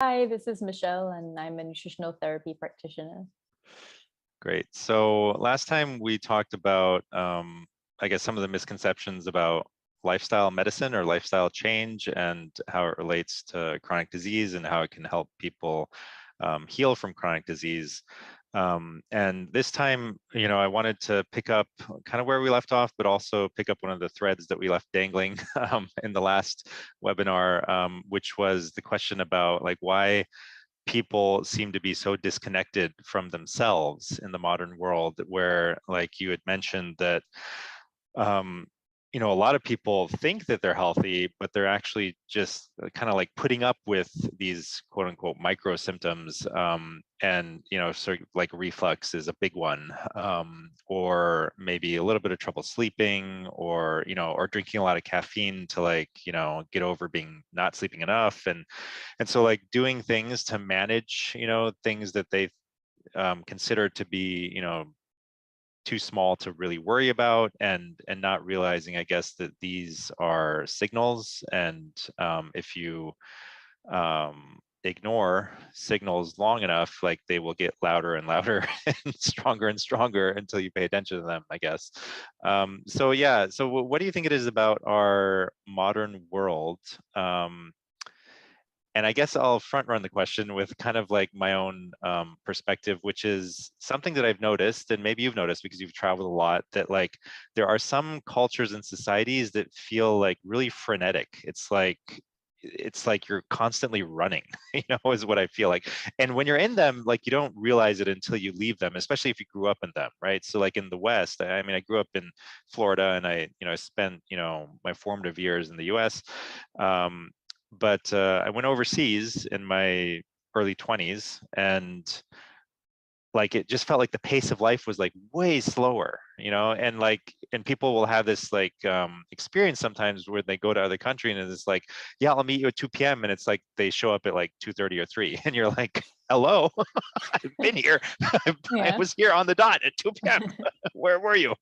Hi, this is Michelle, and I'm a nutritional therapy practitioner. Great. So last time we talked about, I guess, some of the misconceptions about lifestyle medicine or lifestyle change and how it relates to chronic disease and how it can help people heal from chronic disease. And this time, I wanted to pick up kind of where we left off, but also pick up one of the threads that we left dangling in the last webinar, which was the question about like why people seem to be so disconnected from themselves in the modern world, where like you had mentioned that um, a lot of people think that they're healthy, but they're actually just kind of like putting up with these quote unquote micro symptoms. And, sort of like reflux is a big one, or maybe a little bit of trouble sleeping, or drinking a lot of caffeine to like, get over being not sleeping enough. And so like doing things to manage, things that they consider to be, too small to really worry about, and not realizing, I guess, that these are signals, and if you ignore signals long enough, like they will get louder and louder and stronger until you pay attention to them, I guess. So yeah, so what do you think it is about our modern world? And I guess I'll front run the question with kind of like my own perspective, which is something that I've noticed, and maybe you've noticed because you've traveled a lot, that like there are some cultures and societies that feel like really frenetic. It's like you're constantly running, is what I feel like. And when you're in them, like you don't realize it until you leave them, especially if you grew up in them, right? So like in the West, I mean, I grew up in Florida, and I spent, my formative years in the US. But I went overseas in my early 20s, and like it just felt like the pace of life was like way slower, and people will have this like experience sometimes where they go to other country and it's like, yeah, I'll meet you at 2 p.m. and it's like they show up at like 2:30 or 3 and you're like, hello, I've been here. I Yeah. was here on the dot at 2 p.m. Where were you?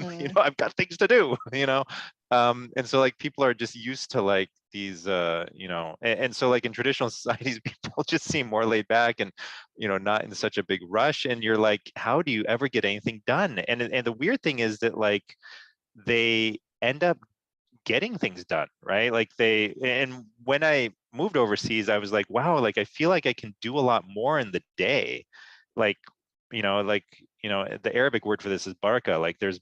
Mm. I've got things to do. And so like people are just used to like these and so like in traditional societies people just seem more laid back and not in such a big rush, and you're like, how do you ever get anything done? And the weird thing is that like they end up getting things done, right? Like and when I moved overseas, I was like, wow, like I feel like I can do a lot more in the day. Like the Arabic word for this is baraka. Like there's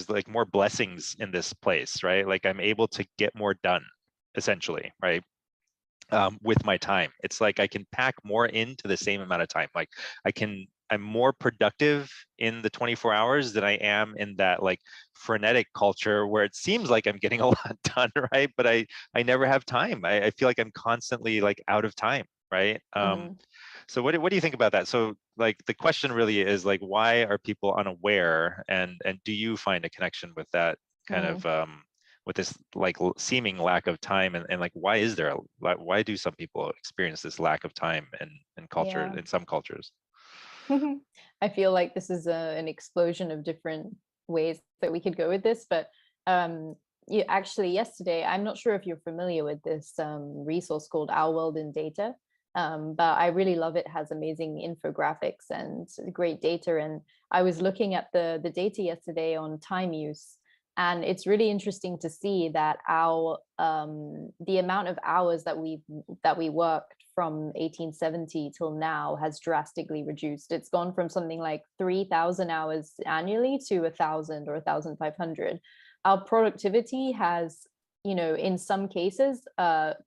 like more blessings in this place, right? Like I'm able to get more done, essentially, right? With my time, it's like I can pack more into the same amount of time. Like I'm more productive in the 24 hours than I am in that like frenetic culture where it seems like I'm getting a lot done, right? But I never have time. I feel like I'm constantly like out of time, right? Mhm. So what do you think about that? So like the question really is like, why are people unaware, and do you find a connection with that kind Mm. of with this like seeming lack of time, and like why is there why do some people experience this lack of time in culture Yeah. in some cultures? I feel like this is an explosion of different ways that we could go with this, but yeah, actually, yesterday, I'm not sure if you're familiar with this resource called Our World in Data, but I really love it. It has amazing infographics and great data. And I was looking at the data yesterday on time use, and it's really interesting to see that our the amount of hours that we worked from 1870 till now has drastically reduced. It's gone from something like 3,000 hours annually to 1,000 or 1,500. Our productivity has, in some cases,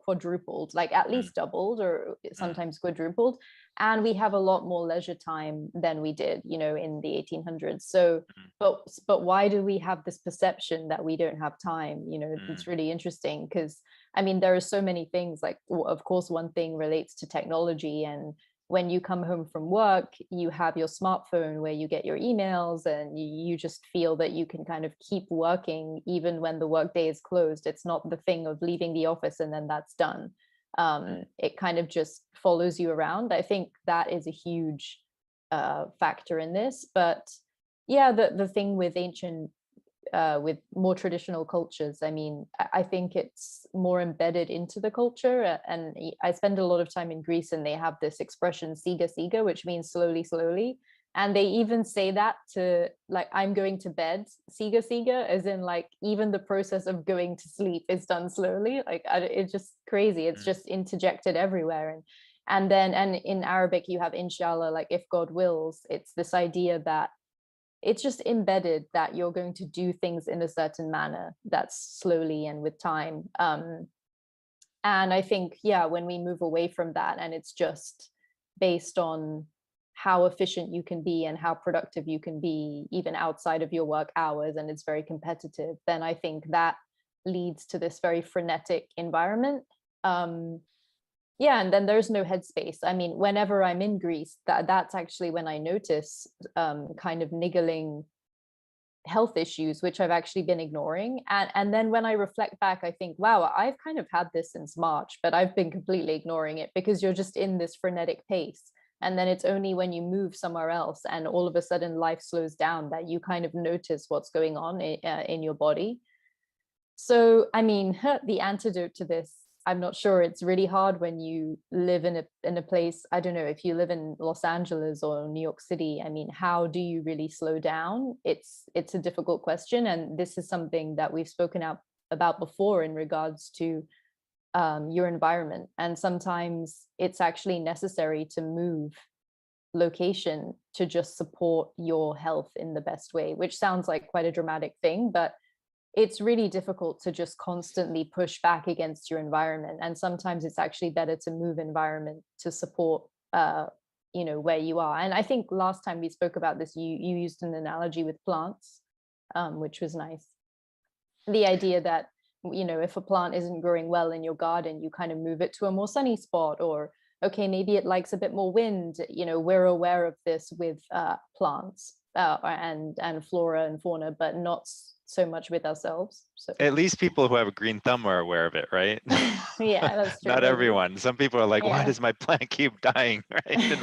quadrupled, like at Mm, least doubled or mm, sometimes quadrupled. And we have a lot more leisure time than we did, in the 1800s. So, but why do we have this perception that we don't have time? mm, It's really interesting because I mean, there are so many things. Like, of course, one thing relates to technology. And when you come home from work, you have your smartphone where you get your emails and you just feel that you can kind of keep working even when the workday is closed. It's not the thing of leaving the office and then that's done. mm, It kind of just follows you around. I think that is a huge factor in this. But yeah, the thing with with more traditional cultures. I mean, I think it's more embedded into the culture. And I spend a lot of time in Greece, and they have this expression "siga siga," which means slowly, slowly. And they even say that to, like, I'm going to bed, siga siga, as in like even the process of going to sleep is done slowly. Like it's just crazy. It's Mm. just interjected everywhere. And then and in Arabic you have inshallah, like if God wills. It's this idea that it's just embedded that you're going to do things in a certain manner, that's slowly and with time. And I think, yeah, when we move away from that and it's just based on how efficient you can be and how productive you can be, even outside of your work hours, and it's very competitive, then I think that leads to this very frenetic environment. Yeah, and then there's no headspace. I mean, whenever I'm in Greece, that's actually when I notice kind of niggling health issues, which I've actually been ignoring. And then when I reflect back, I think, wow, I've kind of had this since March, but I've been completely ignoring it because you're just in this frenetic pace. And then it's only when you move somewhere else and all of a sudden life slows down that you kind of notice what's going on in your body. So, I mean, the antidote to this, I'm not sure. It's really hard when you live in a place. I don't know if you live in Los Angeles or New York City. I mean, how do you really slow down? It's a difficult question, and this is something that we've spoken out about before in regards to your environment. And sometimes it's actually necessary to move location to just support your health in the best way, which sounds like quite a dramatic thing, but it's really difficult to just constantly push back against your environment. And sometimes it's actually better to move environment to support where you are. And I think last time we spoke about this, you used an analogy with plants, which was nice. The idea that, if a plant isn't growing well in your garden, you kind of move it to a more sunny spot, or okay, maybe it likes a bit more wind. We're aware of this with plants and flora and fauna, but not so much with ourselves. So At least people who have a green thumb are aware of it, right? yeah, that's true. Not Maybe. everyone. Some people are like, why Yeah. does my plant keep dying, right? And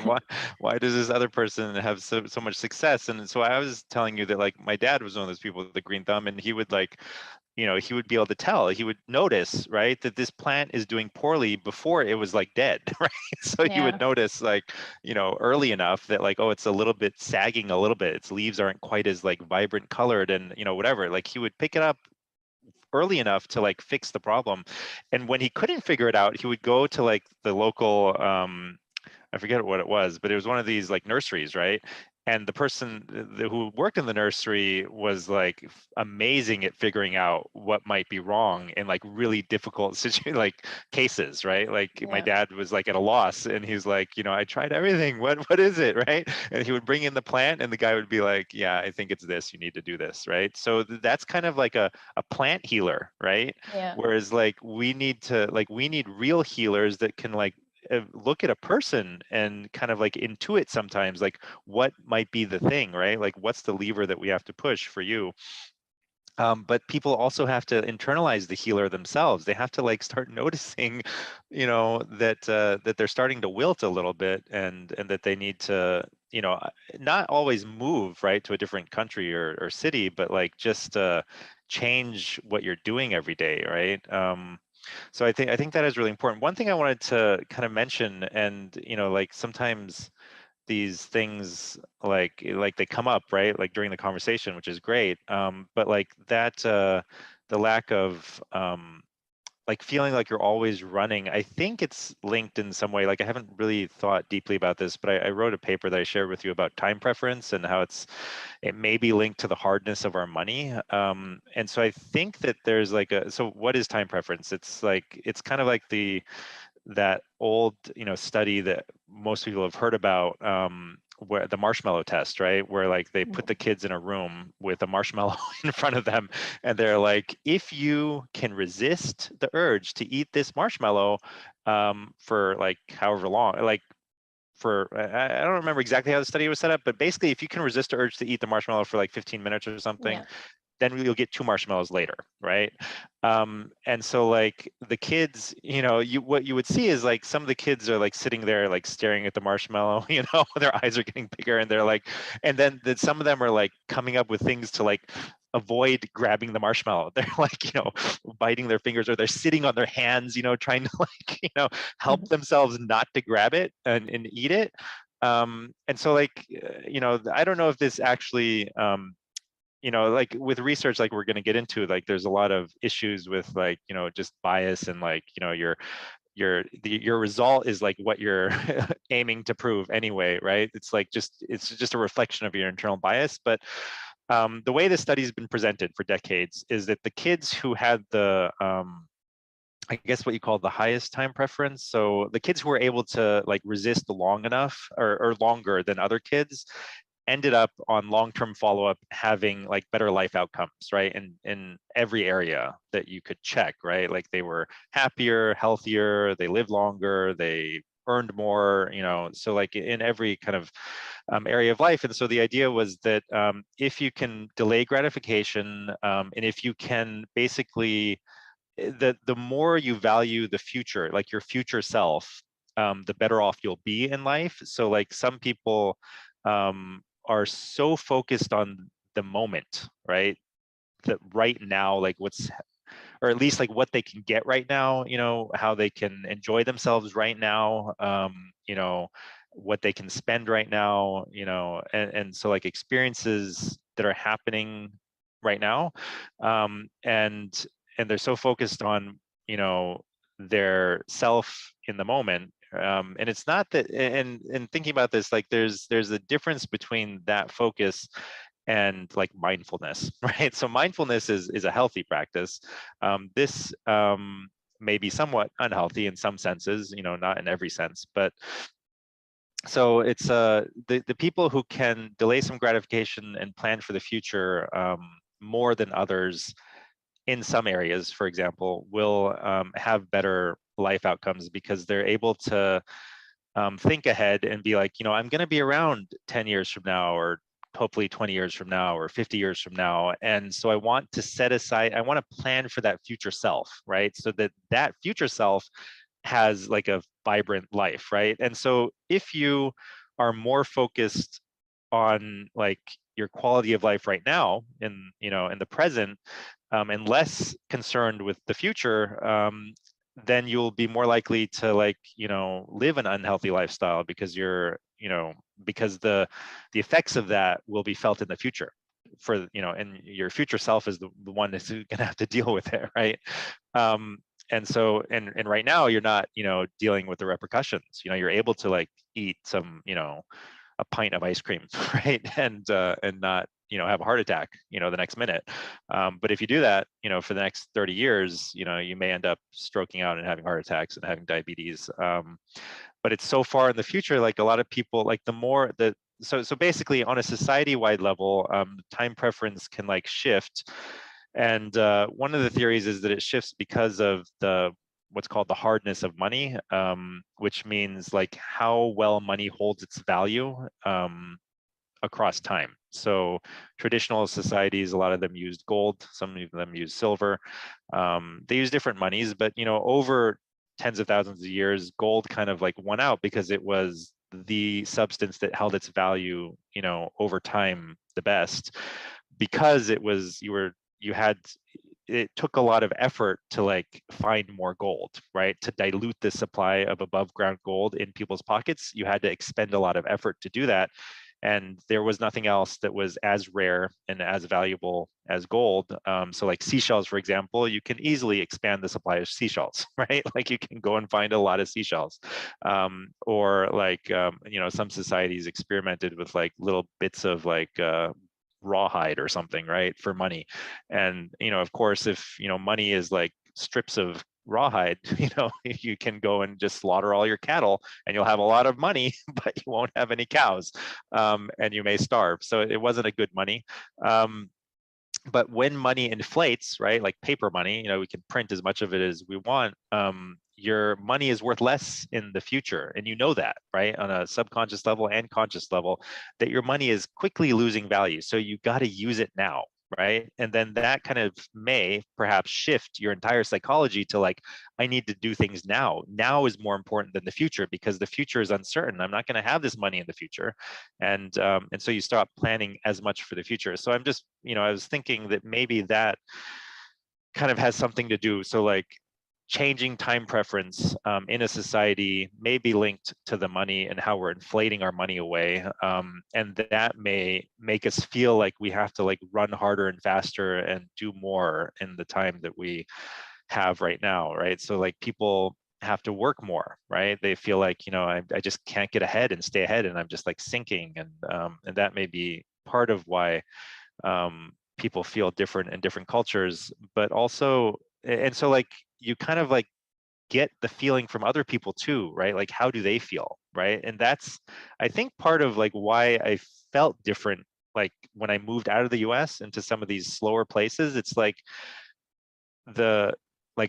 why does this other person have so much success? And so I was telling you that, like, my dad was one of those people with the green thumb, and he would, like, he would be able to tell, he would notice, right, that this plant is doing poorly before it was like dead, right? So he Yeah. would notice, like, early enough that, like, oh, it's a little bit sagging a little bit, its leaves aren't quite as like vibrant colored, and whatever. Like, he would pick it up early enough to, like, fix the problem. And when he couldn't figure it out, he would go to, like, the local I forget what it was, but it was one of these, like, nurseries, right? And the person who worked in the nursery was, like, amazing at figuring out what might be wrong in, like, really difficult like cases, right? Like, my Yeah. dad was, like, at a loss, and he's like, I tried everything. What is it, right? And he would bring in the plant, and the guy would be like, yeah, I think it's this. You need to do this, right? So that's kind of like a plant healer, right? Yeah. Whereas, like, we need real healers that can, like, look at a person and kind of, like, intuit sometimes, like, what might be the thing, right? Like, what's the lever that we have to push for you? But people also have to internalize the healer themselves. They have to, like, start noticing, that they're starting to wilt a little bit, and that they need to, not always move, right, to a different country or city, but, like, just change what you're doing every day, right? So I think that is really important. One thing I wanted to kind of mention, and like, sometimes these things, like they come up, right, like, during the conversation, which is great. But, like, that the lack of like, feeling like you're always running, I think it's linked in some way. Like, I haven't really thought deeply about this, but I wrote a paper that I shared with you about time preference and how it may be linked to the hardness of our money. And so I think that there's, like, so what is time preference? It's kind of like that old, study that most people have heard about, where the marshmallow test, right? Where, like, they put the kids in a room with a marshmallow in front of them, and they're like, if you can resist the urge to eat this marshmallow for, like, however long, like, I don't remember exactly how the study was set up, but basically, if you can resist the urge to eat the marshmallow for, like, 15 minutes or something, Yeah. then you'll get 2 marshmallows later, right? And so, like, the kids, what you would see is, like, some of the kids are, like, sitting there, like, staring at the marshmallow, their eyes are getting bigger, and they're like, and then some of them are, like, coming up with things to, like, avoid grabbing the marshmallow. They're like, biting their fingers, or they're sitting on their hands, trying to like, help themselves not to grab it and eat it. And so like, I don't know if this actually, like with research, like we're going to get into, like there's a lot of issues with like, just bias, and like, your result is like what you're aiming to prove anyway, right? It's like it's just a reflection of your internal bias. But the way this study has been presented for decades is that the kids who had the I guess what you call the highest time preference. So the kids who were able to like resist long enough, or longer than other kids, ended up on long-term follow-up having like better life outcomes, right? In every area that you could check, right? Like they were happier, healthier, they lived longer, they earned more, so like in every kind of area of life. And so the idea was that if you can delay gratification, and if you can basically, the more you value the future, like your future self, the better off you'll be in life. So like some people are so focused on the moment, right? That right now, like or at least like what they can get right now, how they can enjoy themselves right now, what they can spend right now, and so like experiences that are happening right now, and they're so focused on, their self in the moment. And it's not that, and thinking about this, like there's a difference between that focus and like mindfulness, right? So mindfulness is a healthy practice. This may be somewhat unhealthy in some senses, not in every sense, but so it's the people who can delay some gratification and plan for the future more than others in some areas, for example, will have better life outcomes, because they're able to think ahead and be like, I'm going to be around 10 years from now, or hopefully 20 years from now, or 50 years from now. And so I want to set aside, I want to plan for that future self, right? So that that future self has like a vibrant life, right? And so if you are more focused on like your quality of life right now in the present, and less concerned with the future, then you'll be more likely to like live an unhealthy lifestyle, because because the effects of that will be felt in the future, and your future self is the one that's going to have to deal with it, right? And so and right now you're not dealing with the repercussions. You're able to like eat some a pint of ice cream, right? And not have a heart attack the next minute. But if you do that for the next 30 years, you may end up stroking out and having heart attacks and having diabetes. But it's so far in the future, like a lot of people, like the more that so basically on a society-wide level, time preference can like shift. And one of the theories is that it shifts because of what's called the hardness of money, which means like how well money holds its value across time. So traditional societies, a lot of them used gold, some of them use silver. They use different monies, but over tens of thousands of years, gold kind of like won out, because it was the substance that held its value, over time the best, because it took a lot of effort to like find more gold, right? To dilute the supply of above ground gold in people's pockets, you had to expend a lot of effort to do that. And there was nothing else that was as rare and as valuable as gold. So like seashells, for example, you can easily expand the supply of seashells, right? Like you can go and find a lot of seashells. Or like, some societies experimented with like little bits of like rawhide or something, right, for money. And of course, if money is like strips of rawhide, you can go and just slaughter all your cattle and you'll have a lot of money, but you won't have any cows, and you may starve. So it wasn't a good money. But when money inflates, right, like paper money, we can print as much of it as we want, your money is worth less in the future. And that, right, on a subconscious level and conscious level, that your money is quickly losing value. So you got to use it now, right? And then that kind of may perhaps shift your entire psychology to like, I need to do things now. Now is more important than the future because the future is uncertain. I'm not going to have this money in the future, and so you stop planning as much for the future. So I'm just, I was thinking that maybe that kind of has something to do. So like changing time preference in a society may be linked to the money and how we're inflating our money away, and that may make us feel like we have to like run harder and faster and do more in the time that we have right now, right? So like people have to work more, right? They feel like, I just can't get ahead and stay ahead, and I'm just like sinking, and that may be part of why people feel different in different cultures. But also, and so like you kind of like get the feeling from other people too, right? Like how do they feel, right? And that's, I think, part of like why I felt different, like when I moved out of the US into some of these slower places. It's like the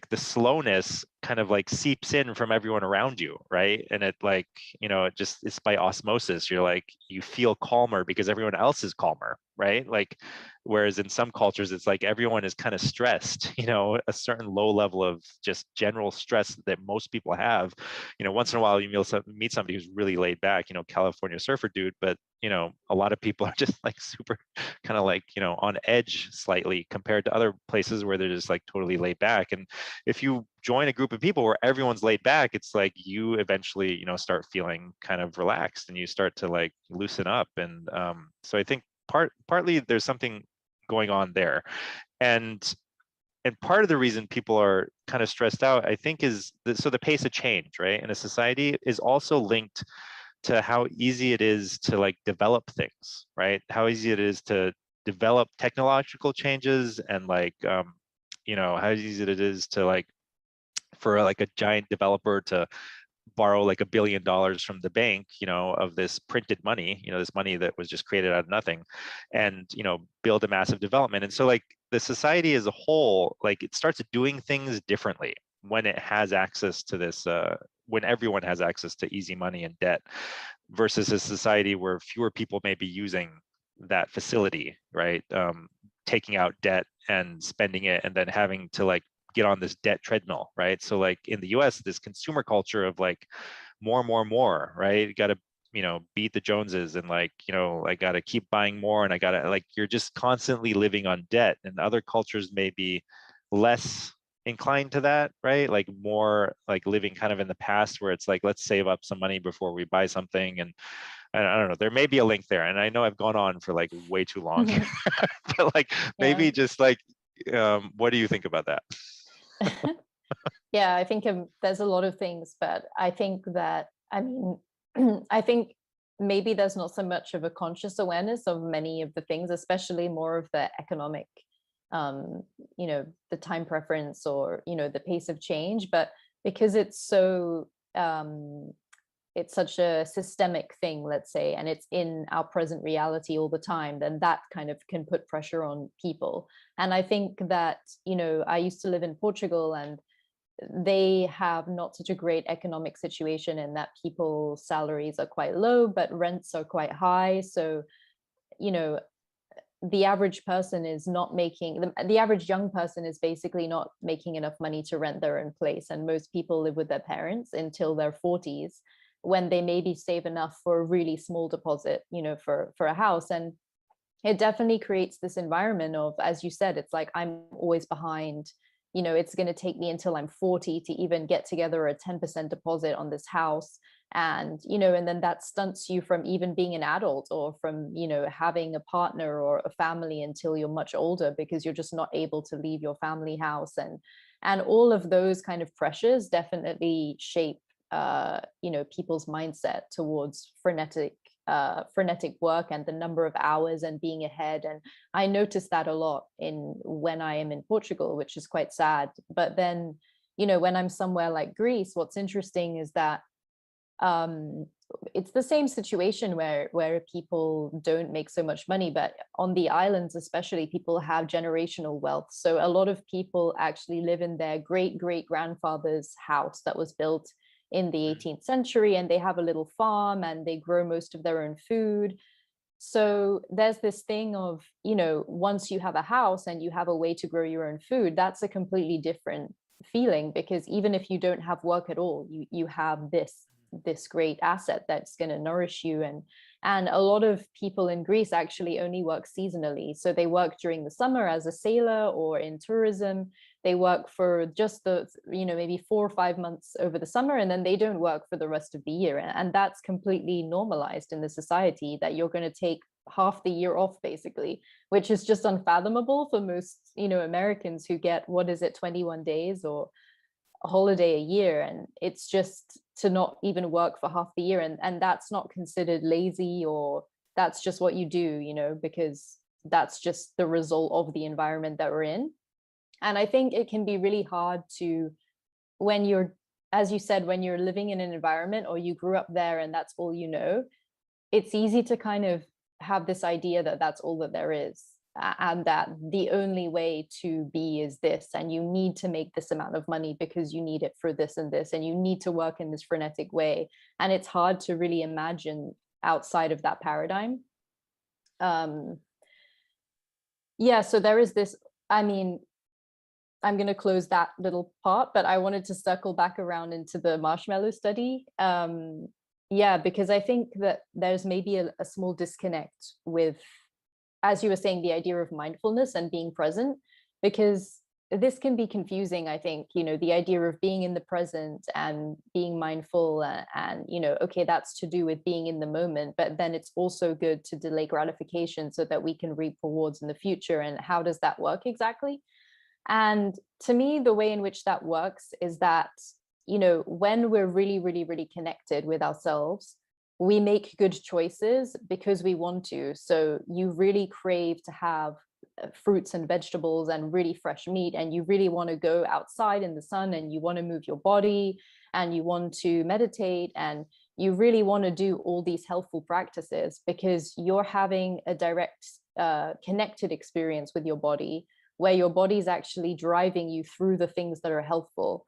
the slowness kind of like seeps in from everyone around you, right? And it like, it just, it's by osmosis. You're like, you feel calmer because everyone else is calmer, right? Like, whereas in some cultures it's like everyone is kind of stressed, a certain low level of just general stress that most people have. Once in a while you meet somebody who's really laid back, California surfer dude, but a lot of people are just like super kind of like, on edge slightly compared to other places where they're just like totally laid back. And if you join a group of people where everyone's laid back, it's like you eventually, start feeling kind of relaxed and you start to like loosen up. And so I think partly there's something going on there. And part of the reason people are kind of stressed out, I think, is so the pace of change, right, in a society is also linked to how easy it is to like develop things, right? How easy it is to develop technological changes, and like, how easy it is to like, for like a giant developer to borrow like $1 billion from the bank, of this printed money, this money that was just created out of nothing, and build a massive development. And so like the society as a whole, like it starts doing things differently when it has access to this, when everyone has access to easy money and debt, versus a society where fewer people may be using that facility, right? Taking out debt and spending it, and then having to like get on this debt treadmill, right? So like in the US, this consumer culture of like more, right? You got to, beat the Joneses, and like, I got to keep buying more, and I got to like, you're just constantly living on debt. And other cultures may be less inclined to that, right? Like more like living kind of in the past, where it's like, let's save up some money before we buy something. And I don't know, there may be a link there. And I know I've gone on for like way too long, but like Yeah. maybe just like, what do you think about that? Yeah, I think there's a lot of things, but I think that, I mean, I think maybe there's not so much of a conscious awareness of many of the things, especially more of the economic, um, the time preference, or, the pace of change. But because um, it's such a systemic thing, let's say, and it's in our present reality all the time, then that kind of can put pressure on people. And I think that, I used to live in Portugal, and they have not such a great economic situation, in that people's salaries are quite low, but rents are quite high. So, you know, the average person is not making, the average young person is basically not making enough money to rent their own place. And most people live with their parents until their 40s, when they maybe save enough for a really small deposit, for a house. And it definitely creates this environment of, as you said, it's like, I'm always behind. It's going to take me until I'm 40 to even get together a 10% deposit on this house. And then that stunts you from even being an adult, or from, having a partner or a family until you're much older, because you're just not able to leave your family house. And all of those kind of pressures definitely shape, people's mindset towards frenetic work, and the number of hours, and being ahead. And I notice that a lot when I am in Portugal, which is quite sad. But then, when I'm somewhere like Greece, what's interesting is that um, it's the same situation where people don't make so much money, but on the islands especially, people have generational wealth. So a lot of people actually live in their great great grandfather's house that was built in the 18th century, and they have a little farm, and they grow most of their own food. So there's this thing of, once you have a house and you have a way to grow your own food, that's a completely different feeling, because even if you don't have work at all, you have this great asset that's going to nourish you. And a lot of people in Greece actually only work seasonally. So they work during the summer as a sailor or in tourism. They work for just maybe 4 or 5 months over the summer, and then they don't work for the rest of the year. And that's completely normalized in the society, that you're going to take half the year off, basically, which is just unfathomable for most, Americans who get, 21 days or a holiday a year. And it's just to not even work for half the year. And that's not considered lazy, or that's just what you do, because that's just the result of the environment that we're in. And I think it can be really hard to, when you're, as you said, when you're living in an environment or you grew up there and that's all you know, it's easy to kind of have this idea that that's all that there is, and that the only way to be is this, and you need to make this amount of money because you need it for this and this, and you need to work in this frenetic way. And it's hard to really imagine outside of that paradigm. Yeah, so there is this, I mean, I'm going to close that little part, but I wanted to circle back around into the marshmallow study. Yeah, because I think that there's maybe a small disconnect with, as you were saying, the idea of mindfulness and being present, because this can be confusing, I think, the idea of being in the present and being mindful, and okay, that's to do with being in the moment, but then it's also good to delay gratification so that we can reap rewards in the future. And how does that work exactly? And to me, the way in which that works is that, when we're really, really, really connected with ourselves, we make good choices because we want to. So you really crave to have fruits and vegetables and really fresh meat, and you really want to go outside in the sun, and you want to move your body, and you want to meditate, and you really want to do all these healthful practices because you're having a direct connected experience with your body, where your body's actually driving you through the things that are healthful.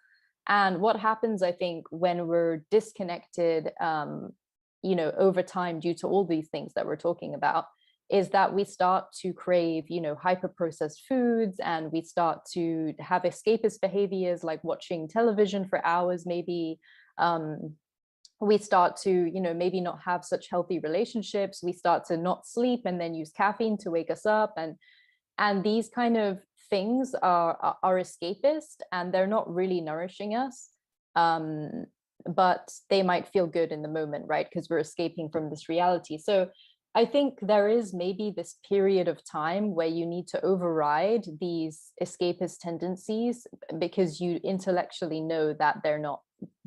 And what happens, I think, when we're disconnected, over time, due to all these things that we're talking about, is that we start to crave, hyper processed foods, and we start to have escapist behaviors like watching television for hours, maybe. We start to, maybe not have such healthy relationships. We start to not sleep and then use caffeine to wake us up. And these kind of things are escapist, and they're not really nourishing us. But they might feel good in the moment, right? Because we're escaping from this reality. So I think there is maybe this period of time where you need to override these escapist tendencies because you intellectually know that they're not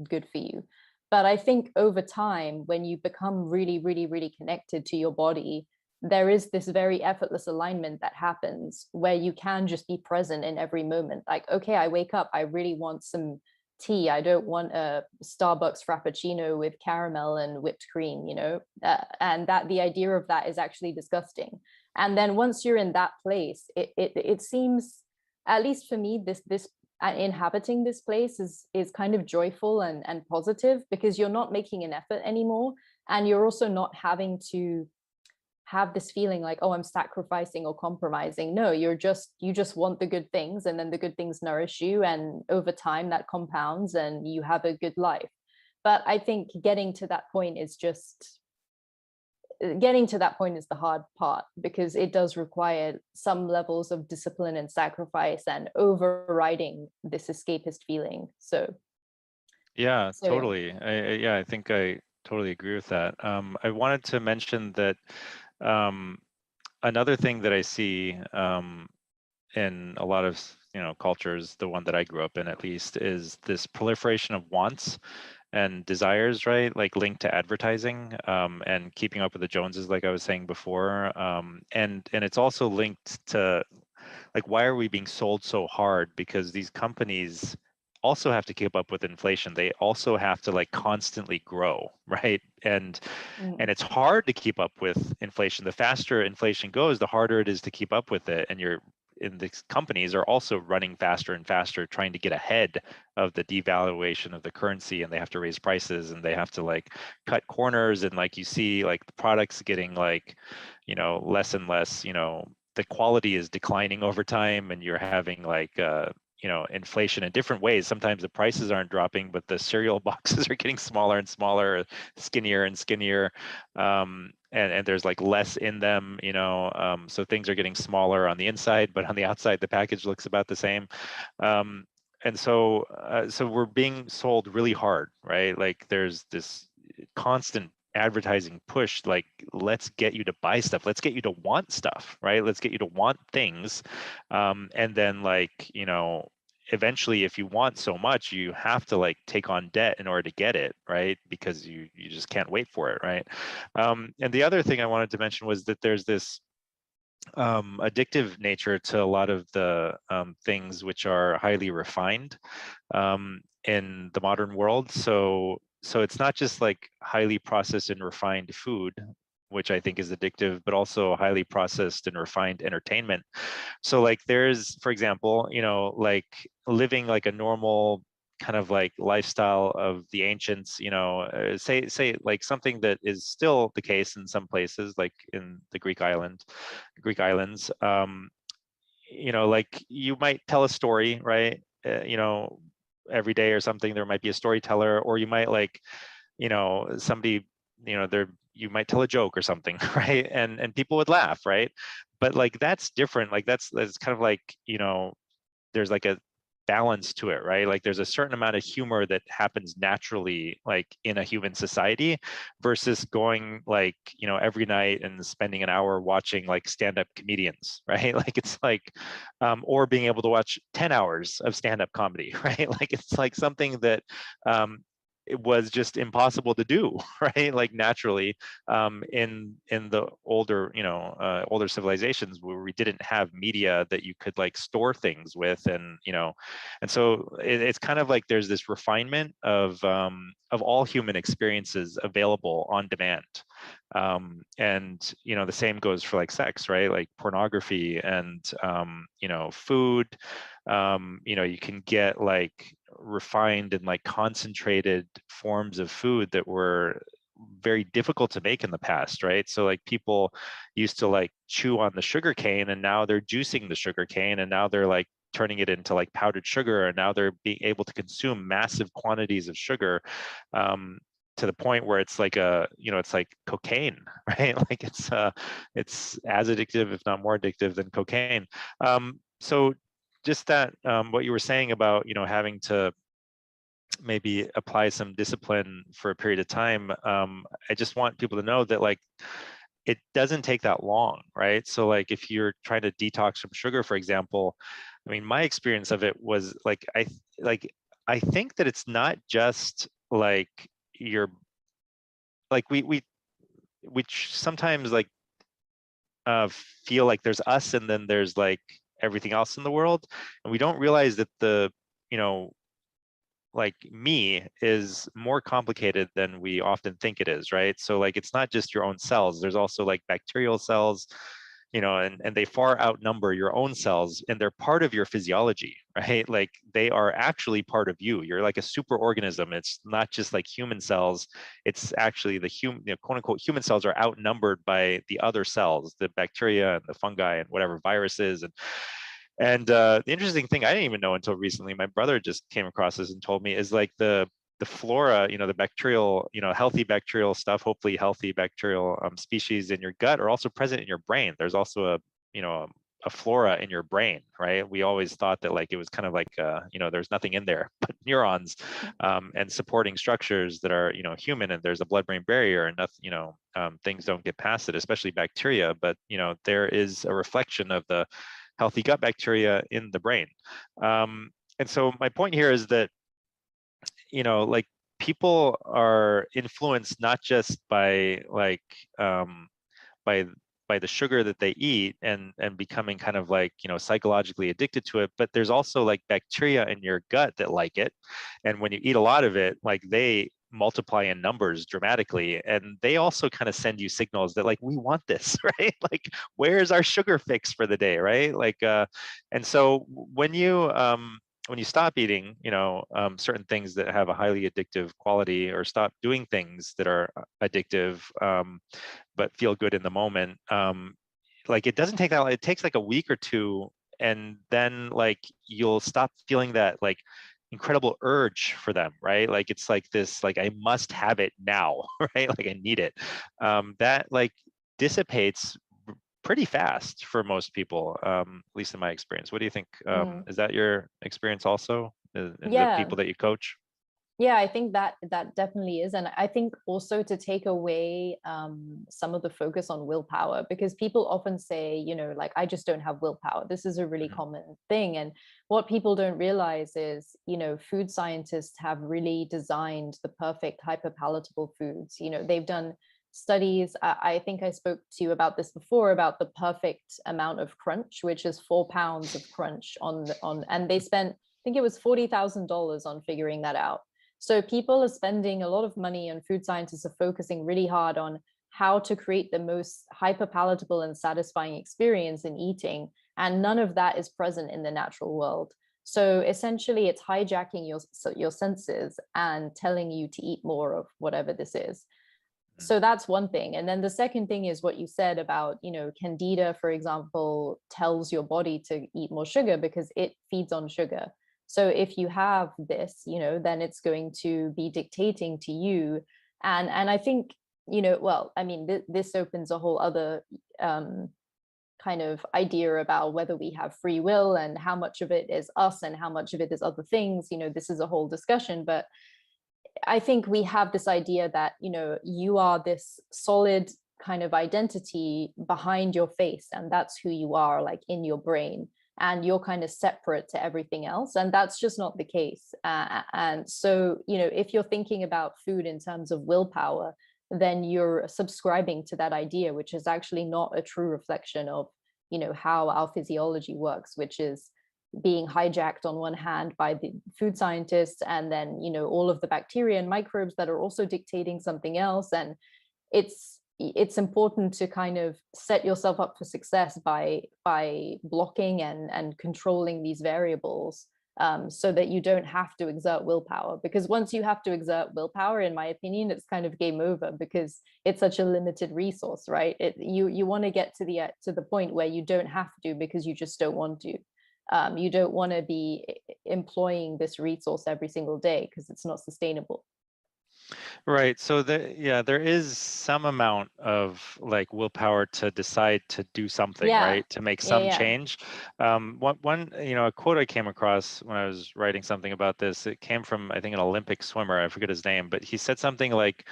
good for you. But I think over time, when you become really, really, really connected to your body, there is this very effortless alignment that happens where you can just be present in every moment. Like, okay, I wake up, I really want some tea. I don't want a Starbucks Frappuccino with caramel and whipped cream, and that the idea of that is actually disgusting. And then once you're in that place, it seems, at least for me, this inhabiting this place is kind of joyful and positive, because you're not making an effort anymore, and you're also not having to have this feeling like, oh, I'm sacrificing or compromising. No, you just want the good things, and then the good things nourish you, and over time that compounds and you have a good life. But I think getting to that point is the hard part, because it does require some levels of discipline and sacrifice and overriding this escapist feeling. Yeah, So yeah. totally. I think I totally agree with that. I wanted to mention that another thing that I see in a lot of cultures, the one that I grew up in at least, is this proliferation of wants and desires, right? Like linked to advertising and keeping up with the Joneses, like I was saying before. And it's also linked to, like, why are we being sold so hard? Because these companies also have to keep up with inflation. They also have to like constantly grow, right? And it's hard to keep up with inflation. The faster inflation goes, the harder it is to keep up with it. And in these companies are also running faster and faster, trying to get ahead of the devaluation of the currency, and they have to raise prices and they have to like cut corners, and like you see like the products getting like, less and less, the quality is declining over time, and you're having like inflation in different ways. Sometimes the prices aren't dropping, but the cereal boxes are getting smaller and smaller, skinnier and skinnier, and there's like less in them, so things are getting smaller on the inside, but on the outside the package looks about the same. And so we're being sold really hard, right? Like there's this constant advertising push, like, let's get you to buy stuff, let's get you to want stuff, right? Let's get you to want things, and then like, eventually if you want so much, you have to like take on debt in order to get it, right? Because you just can't wait for it, right? And the other thing I wanted to mention was that there's this addictive nature to a lot of the things which are highly refined in the modern world. So it's not just like highly processed and refined food, which I think is addictive, but also highly processed and refined entertainment. So like there's, for example, like living like a normal kind of like lifestyle of the ancients, say like something that is still the case in some places, like in the Greek islands, like you might tell a story, right? Every day or something, there might be a storyteller, or you might like, somebody, there, you might tell a joke or something, right? And people would laugh, right? But like that's different. Like that's kind of like, there's like a balance to it, right? Like there's a certain amount of humor that happens naturally, like in a human society, versus going like, every night and spending an hour watching like stand-up comedians, right? Like it's like, or being able to watch 10 hours of stand-up comedy, right? Like it's like something that it was just impossible to do, right? Like naturally, in the older, older civilizations where we didn't have media that you could like store things with, and and so it's kind of like there's this refinement of all human experiences available on demand, and the same goes for like sex, right? Like pornography and food. You can get like refined and like concentrated forms of food that were very difficult to make in the past, right? So like people used to like chew on the sugar cane, and now they're juicing the sugar cane, and now they're like turning it into like powdered sugar, and now they're being able to consume massive quantities of sugar, to the point where it's like it's like cocaine, right? Like it's as addictive, if not more addictive than cocaine. So just that, what you were saying about having to maybe apply some discipline for a period of time, I just want people to know that like it doesn't take that long, right? So like if you're trying to detox from sugar, for example, I mean, my experience of it was like I think that it's not just like you're like we sometimes like feel like there's us and then there's like everything else in the world, and we don't realize that the like me is more complicated than we often think it is, right? So like it's not just your own cells, there's also like bacterial cells, and they far outnumber your own cells, and they're part of your physiology, right? Like they are actually part of you. You're like a super organism. It's not just like human cells. It's actually the human, quote unquote, human cells are outnumbered by the other cells, the bacteria and the fungi and whatever viruses. And the interesting thing I didn't even know until recently, my brother just came across this and told me, is like the flora, the bacterial, healthy bacterial stuff, hopefully healthy bacterial species in your gut are also present in your brain. There's also a flora in your brain, right? We always thought that like it was kind of like there's nothing in there but neurons and supporting structures that are human, and there's a blood-brain barrier, and nothing, things don't get past it, especially bacteria. But there is a reflection of the healthy gut bacteria in the brain. And so my point here is that, like people are influenced not just by like, by the sugar that they eat and becoming kind of like, psychologically addicted to it, but there's also like bacteria in your gut that like it. And when you eat a lot of it, like they multiply in numbers dramatically, and they also kind of send you signals that like, we want this, right? Like, where's our sugar fix for the day, right? Like, and so when you stop eating, certain things that have a highly addictive quality, or stop doing things that are addictive, but feel good in the moment, like, it doesn't take that long. It takes like a week or two, and then like you'll stop feeling that like incredible urge for them, right? Like, it's like this, like, I must have it now, right? Like, I need it. That like dissipates pretty fast for most people, at least in my experience. What do you think? Mm. Is that your experience also in the Yeah. people that you coach? Yeah, I think that definitely is. And I think also to take away some of the focus on willpower, because people often say, like, I just don't have willpower. This is a really Mhm. common thing. And what people don't realize is, food scientists have really designed the perfect hyperpalatable foods. They've done studies. I think I spoke to you about this before, about the perfect amount of crunch, which is 4 pounds of crunch and they spent, I think it was $40,000 on figuring that out. So people are spending a lot of money, and food scientists are focusing really hard on how to create the most hyperpalatable and satisfying experience in eating. And none of that is present in the natural world. So essentially, it's hijacking your senses and telling you to eat more of whatever this is. So that's one thing. And then the second thing is what you said about, candida, for example, tells your body to eat more sugar because it feeds on sugar. So if you have this, then it's going to be dictating to you. And I think, well, I mean, this opens a whole other kind of idea about whether we have free will and how much of it is us and how much of it is other things. This is a whole discussion, but I think we have this idea that, you are this solid kind of identity behind your face, and that's who you are, like in your brain, and you're kind of separate to everything else. And that's just not the case. And so, if you're thinking about food in terms of willpower, then you're subscribing to that idea, which is actually not a true reflection of, how our physiology works, which is being hijacked on one hand by the food scientists, and then all of the bacteria and microbes that are also dictating something else. And it's important to kind of set yourself up for success by blocking and controlling these variables, so that you don't have to exert willpower. Because once you have to exert willpower, in my opinion, it's kind of game over, because it's such a limited resource, right? You want to get to the point where you don't have to, because you just don't want to. You don't want to be employing this resource every single day, because it's not sustainable. Right. So there is some amount of like willpower to decide to do something, Yeah, right? To make yeah, some yeah. change. One, a quote I came across when I was writing something about this, it came from, I think, an Olympic swimmer. I forget his name, but he said something like,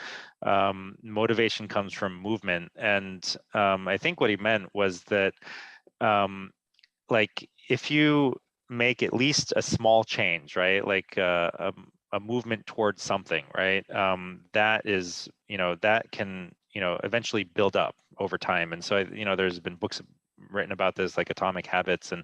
motivation comes from movement. And I think what he meant was that, um, like, if you make at least a small change, right? Like, a movement towards something, right? That is, that can, eventually build up over time. And so, there's been books written about this, like Atomic Habits, and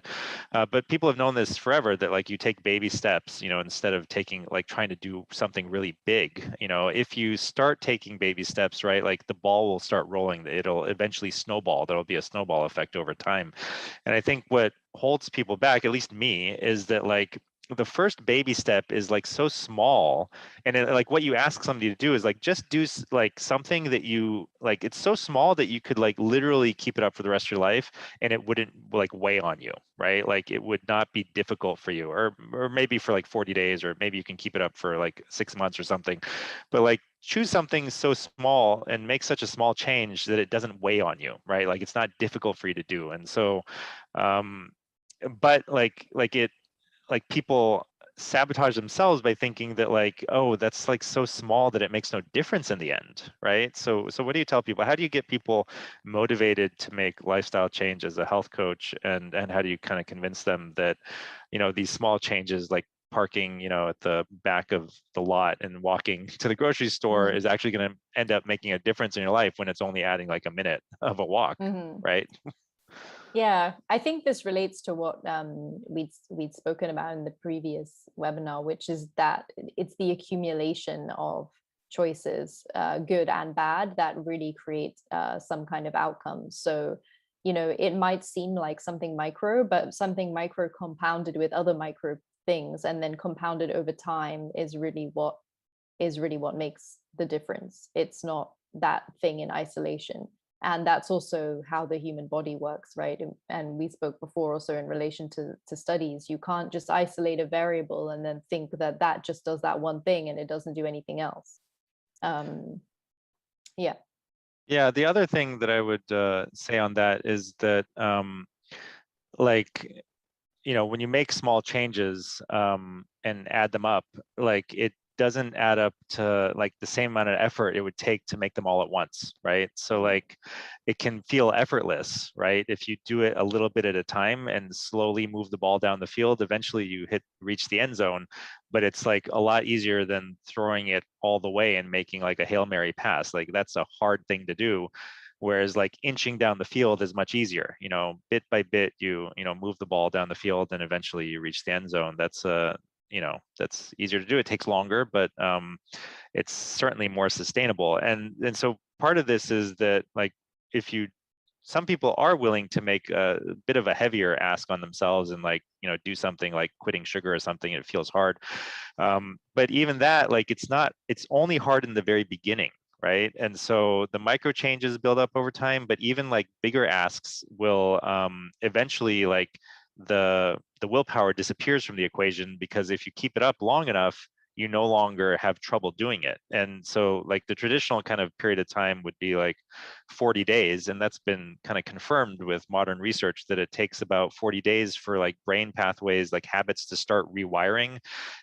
but people have known this forever, that like, you take baby steps, instead of taking, like, trying to do something really big. If you start taking baby steps, right, like, the ball will start rolling. It'll eventually snowball. There'll be a snowball effect over time. And I think what holds people back, at least me, is that like, the first baby step is like so small, and like, what you ask somebody to do is like, just do like something that you like, it's so small that you could like literally keep it up for the rest of your life, and it wouldn't like weigh on you, right? Like, it would not be difficult for you, or maybe for like 40 days, or maybe you can keep it up for like 6 months or something. But like, choose something so small and make such a small change that it doesn't weigh on you, right? Like, it's not difficult for you to do. And so, um but like people sabotage themselves by thinking that like, oh, that's like so small that it makes no difference in the end, right? So what do you tell people? How do you get people motivated to make lifestyle change as a health coach, and how do you kind of convince them that, these small changes, like parking, at the back of the lot and walking to the grocery store, Mm-hmm. is actually going to end up making a difference in your life, when it's only adding like a minute of a walk, Mm-hmm. right? Yeah, I think this relates to what we'd spoken about in the previous webinar, which is that it's the accumulation of choices, good and bad, that really create some kind of outcome. So, it might seem like something micro, but something micro compounded with other micro things and then compounded over time is really what makes the difference. It's not that thing in isolation. And that's also how the human body works, right? And we spoke before also in relation to studies. You can't just isolate a variable and then think that that just does that one thing and it doesn't do anything else. Um, yeah. Yeah, the other thing that I would say on that is that like, when you make small changes and add them up, like it doesn't add up to like the same amount of effort it would take to make them all at once, right? So like it can feel effortless, right? If you do it a little bit at a time and slowly move the ball down the field, eventually you reach the end zone, but it's like a lot easier than throwing it all the way and making like a Hail Mary pass. Like that's a hard thing to do. Whereas like inching down the field is much easier, bit by bit, you move the ball down the field and eventually you reach the end zone. That's that's easier to do. It takes longer, but it's certainly more sustainable. And so part of this is that like if you some people are willing to make a bit of a heavier ask on themselves and like do something like quitting sugar or something. It feels hard, but even that, like it's only hard in the very beginning, right? And so the micro changes build up over time, but even like bigger asks will eventually like the willpower disappears from the equation, because if you keep it up long enough, you no longer have trouble doing it. And so like the traditional kind of period of time would be like 40 days. And that's been kind of confirmed with modern research that it takes about 40 days for like brain pathways, like habits, to start rewiring.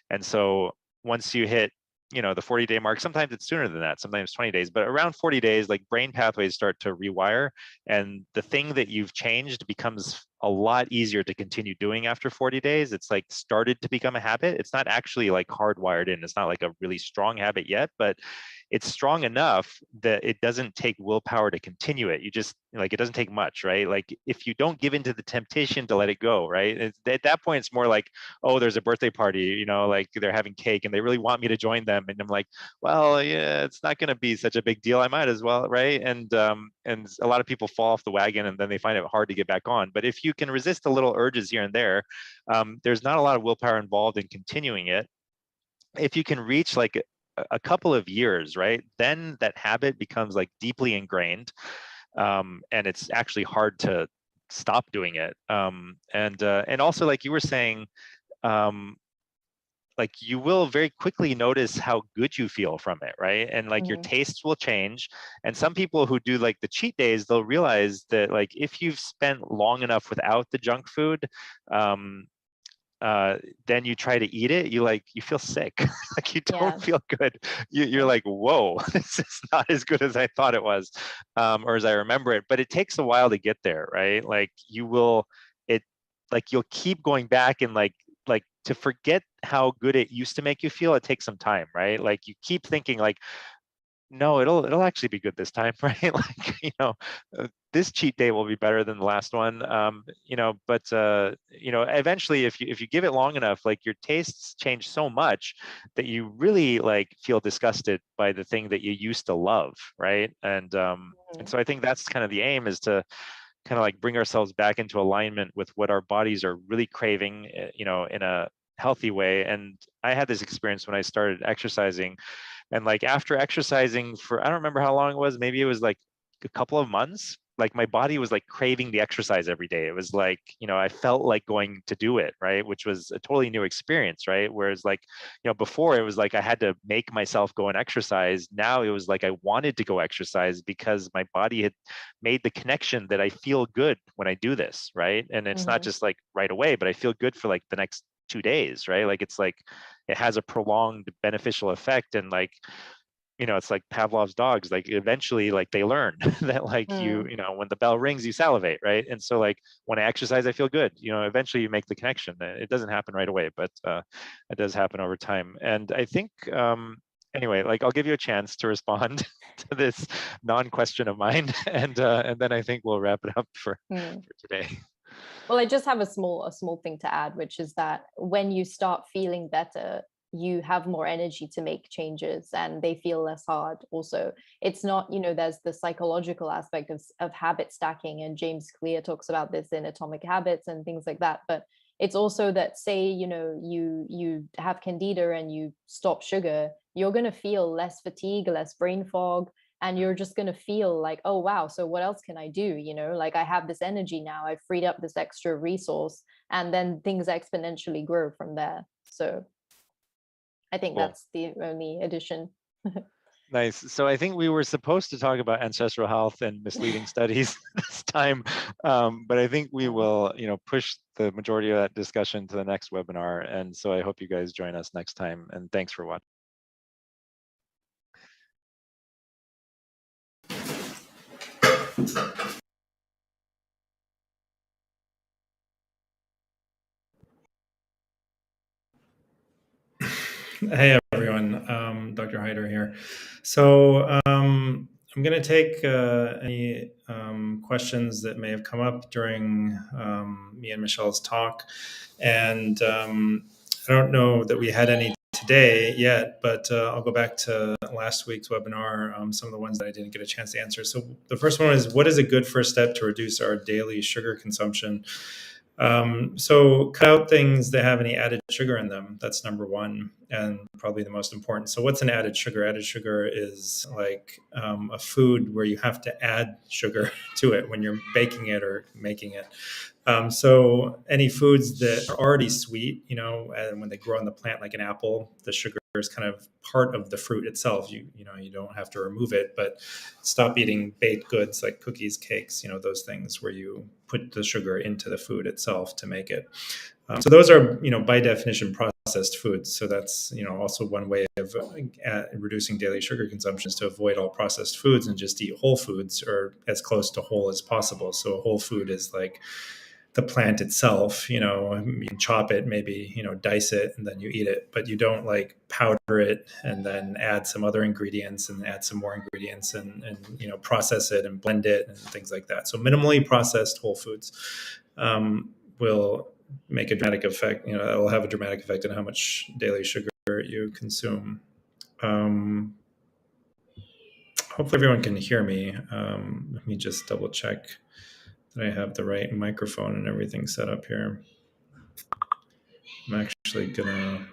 And so once you hit the 40-day mark, sometimes it's sooner than that, sometimes 20 days, but around 40 days, like brain pathways start to rewire, and the thing that you've changed becomes a lot easier to continue doing after 40 days. It's like started to become a habit. It's not actually like hardwired in. It's not like a really strong habit yet, but it's strong enough that it doesn't take willpower to continue it. You just like, it doesn't take much, right? Like if you don't give into the temptation to let it go, right? At that point, it's more like, oh, there's a birthday party, like they're having cake and they really want me to join them. And I'm like, well, yeah, it's not going to be such a big deal. I might as well, right? And a lot of people fall off the wagon and then they find it hard to get back on. But if you can resist the little urges here and there, there's not a lot of willpower involved in continuing it. If you can reach like a couple of years, right, then that habit becomes like deeply ingrained, and it's actually hard to stop doing it. And also, like you were saying, like you will very quickly notice how good you feel from it, right? And like your tastes will change. And some people who do like the cheat days, they'll realize that like if you've spent long enough without the junk food, then you try to eat it, you feel sick. Like you don't Yeah. feel good. You're like, whoa, this is not as good as I thought it was, or as I remember it. But it takes a while to get there, right? Like you'll keep going back, and like to forget how good it used to make you feel, it takes some time, right? Like you keep thinking like, no, it'll actually be good this time, right? Like, this cheat day will be better than the last one. But eventually if you give it long enough, like your tastes change so much that you really like feel disgusted by the thing that you used to love, right? And so I think that's kind of the aim, is to kind of like bring ourselves back into alignment with what our bodies are really craving, in a healthy way. And I had this experience when I started exercising. And like after exercising for, I don't remember how long it was, maybe it was like a couple of months, like my body was like craving the exercise every day. It was like, I felt like going to do it, right? Which was a totally new experience, right? Whereas like, before it was like I had to make myself go and exercise. Now it was like I wanted to go exercise because my body had made the connection that I feel good when I do this, right? And it's not just like right away, but I feel good for like the next 2 days, right? Like it's like it has a prolonged beneficial effect. And like, it's like Pavlov's dogs, like eventually like they learn that like when the bell rings, you salivate, right? And so like when I exercise, I feel good. Eventually you make the connection. It doesn't happen right away, but it does happen over time. And I think anyway, like I'll give you a chance to respond to this non-question of mine, and then I think we'll wrap it up for today. Well, I just have a small thing to add, which is that when you start feeling better, you have more energy to make changes and they feel less hard. Also, it's not, there's the psychological aspect of habit stacking, and James Clear talks about this in Atomic Habits and things like that. But it's also that, say, you have candida and you stop sugar, you're going to feel less fatigue, less brain fog, and you're just going to feel like, oh wow, so what else can I do? Like, I have this energy now, I've freed up this extra resource, and then things exponentially grow from there. So I think Cool. that's the only addition. Nice. So I think we were supposed to talk about ancestral health and misleading studies this time, but I think we will, push the majority of that discussion to the next webinar. And so I hope you guys join us next time. And thanks for watching. Hey everyone, Dr. Haider here. So I'm going to take any questions that may have come up during me and Michelle's talk. And I don't know that we had any today yet, but I'll go back to last week's webinar, some of the ones that I didn't get a chance to answer. So the first one is, what is a good first step to reduce our daily sugar consumption? So cut out things that have any added sugar in them. That's number one, and probably the most important. So what's an added sugar? Added sugar is like a food where you have to add sugar to it when you're baking it or making it. So any foods that are already sweet, and when they grow on the plant, like an apple, the sugar is kind of part of the fruit itself. You don't have to remove it, but stop eating baked goods like cookies, cakes, those things where you put the sugar into the food itself to make it. So those are, by definition, processed foods. So that's, also one way of reducing daily sugar consumption is to avoid all processed foods and just eat whole foods, or as close to whole as possible. So a whole food is like the plant itself. You can chop it, maybe, dice it, and then you eat it, but you don't like powder it and then add some other ingredients and add some more ingredients and process it and blend it and things like that. So minimally processed whole foods will make a dramatic effect. It will have a dramatic effect on how much daily sugar you consume. Hopefully everyone can hear me. Let me just double check that I have the right microphone and everything set up here. I'm actually gonna,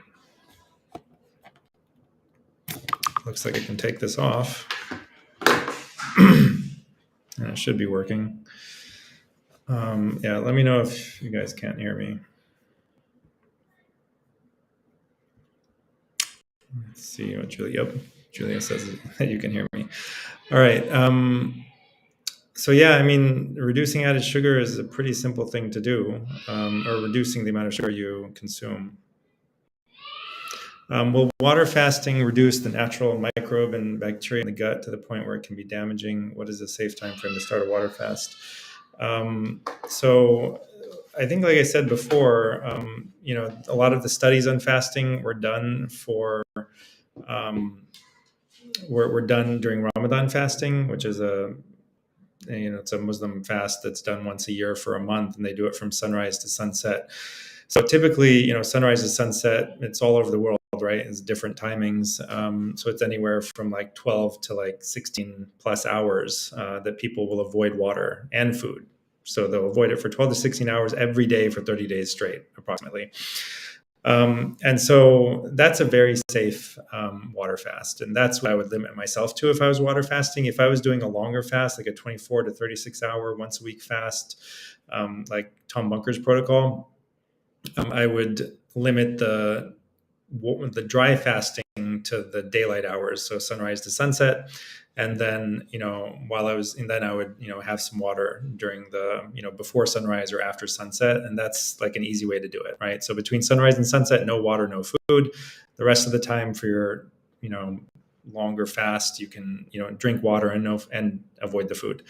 looks like I can take this off. And it should be working. Yeah, let me know if you guys can't hear me. Let's see what Julia says that you can hear me. All right. So yeah, reducing added sugar is a pretty simple thing to do, or reducing the amount of sugar you consume. Will water fasting reduce the natural microbe and bacteria in the gut to the point where it can be damaging? What is a safe time frame to start a water fast? So I think, like I said before, a lot of the studies on fasting were done were done during Ramadan fasting, which is it's a Muslim fast that's done once a year for a month, and they do it from sunrise to sunset. So typically, sunrise to sunset, it's all over the world, right? It's different timings. So it's anywhere from like 12 to like 16 plus hours that people will avoid water and food. So they'll avoid it for 12 to 16 hours every day for 30 days straight, approximately. And so that's a very safe water fast. And that's what I would limit myself to if I was water fasting. If I was doing a longer fast, like a 24 to 36 hour, once a week fast, like Tom Bunker's protocol, I would limit the dry fasting to the daylight hours, so sunrise to sunset, and then then I would have some water during the before sunrise or after sunset, and that's like an easy way to do it, right? So between sunrise and sunset, no water, no food. The rest of the time for your longer fast, you can drink water and avoid the food.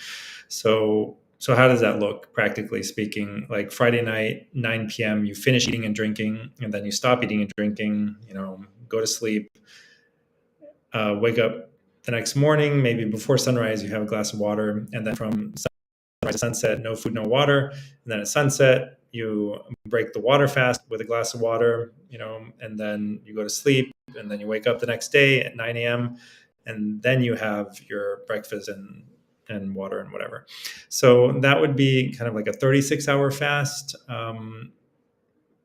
So how does that look, practically speaking? Like Friday night, 9 p.m., you finish eating and drinking, and then you stop eating and drinking, go to sleep, wake up the next morning, maybe before sunrise, you have a glass of water, and then from sunrise to sunset, no food, no water. And then at sunset, you break the water fast with a glass of water, and then you go to sleep, and then you wake up the next day at 9 a.m. and then you have your breakfast and water and whatever. So that would be kind of like a 36-hour fast,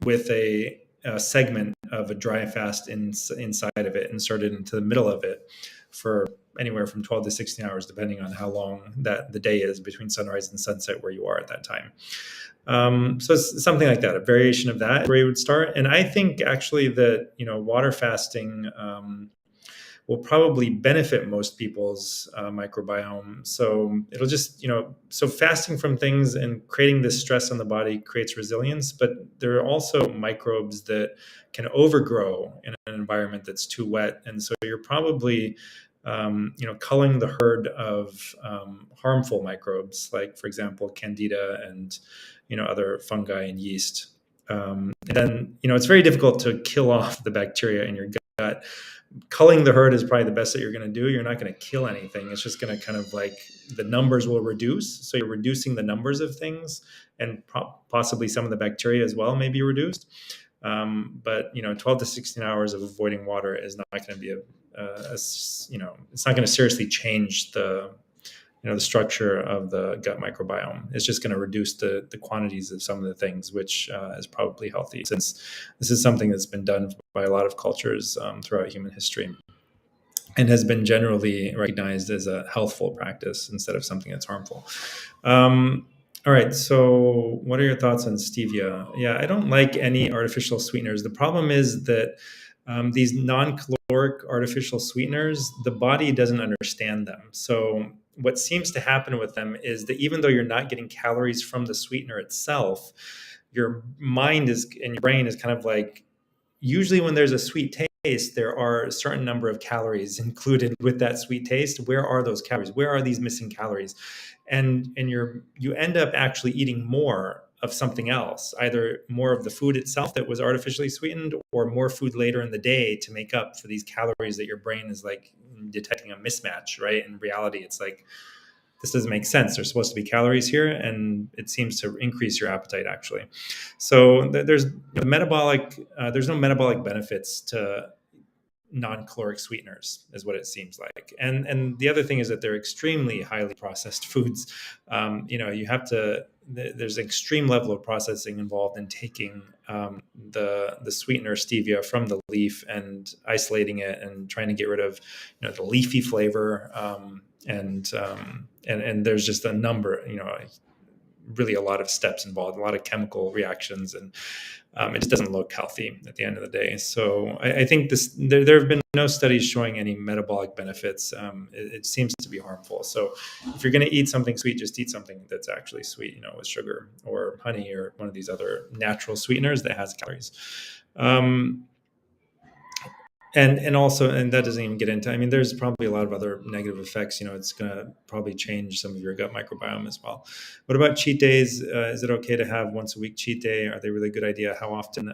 with a segment of a dry fast inside of it, inserted into the middle of it, for anywhere from 12 to 16 hours, depending on how long that the day is between sunrise and sunset where you are at that time. So it's something like that, a variation of that, where you would start. And I think actually that, water fasting will probably benefit most people's microbiome. So it'll just, so fasting from things and creating this stress on the body creates resilience, but there are also microbes that can overgrow in an environment that's too wet. And so you're probably, culling the herd of harmful microbes, like, for example, candida and, other fungi and yeast. And then, it's very difficult to kill off the bacteria in your gut. Culling the herd is probably the best that you're going to do. You're not going to kill anything. It's just going to kind of like, the numbers will reduce. So you're reducing the numbers of things, and possibly some of the bacteria as well may be reduced. But 12 to 16 hours of avoiding water is not going to be it's not going to seriously change the structure of the gut microbiome. It's just going to reduce the quantities of some of the things, which is probably healthy, since this is something that's been done by a lot of cultures throughout human history, and has been generally recognized as a healthful practice instead of something that's harmful. All right, so what are your thoughts on stevia? Yeah, I don't like any artificial sweeteners. The problem is that these non-caloric artificial sweeteners, the body doesn't understand them. So what seems to happen with them is that even though you're not getting calories from the sweetener itself, your mind and your brain is kind of like, usually when there's a sweet taste, there are a certain number of calories included with that sweet taste. Where are those calories? Where are these missing calories? And you end up actually eating more of something else, either more of the food itself that was artificially sweetened, or more food later in the day to make up for these calories that your brain is like detecting a mismatch, right? In reality, it's like, this doesn't make sense. There's supposed to be calories here, and it seems to increase your appetite, actually. So there's no metabolic benefits to non-caloric sweeteners, is what it seems like. And the other thing is that they're extremely highly processed foods. You have to, there's an extreme level of processing involved in taking the sweetener stevia from the leaf and isolating it and trying to get rid of the leafy flavor, and there's just a number, really a lot of steps involved, a lot of chemical reactions, and it just doesn't look healthy at the end of the day. So I think there have been no studies showing any metabolic benefits. It seems to be harmful. So if you're going to eat something sweet, just eat something that's actually sweet, with sugar or honey or one of these other natural sweeteners that has calories. And also, and that doesn't even get into, there's probably a lot of other negative effects. It's going to probably change some of your gut microbiome as well. What about cheat days? Is it okay to have once a week cheat day? Are they really a good idea? How often?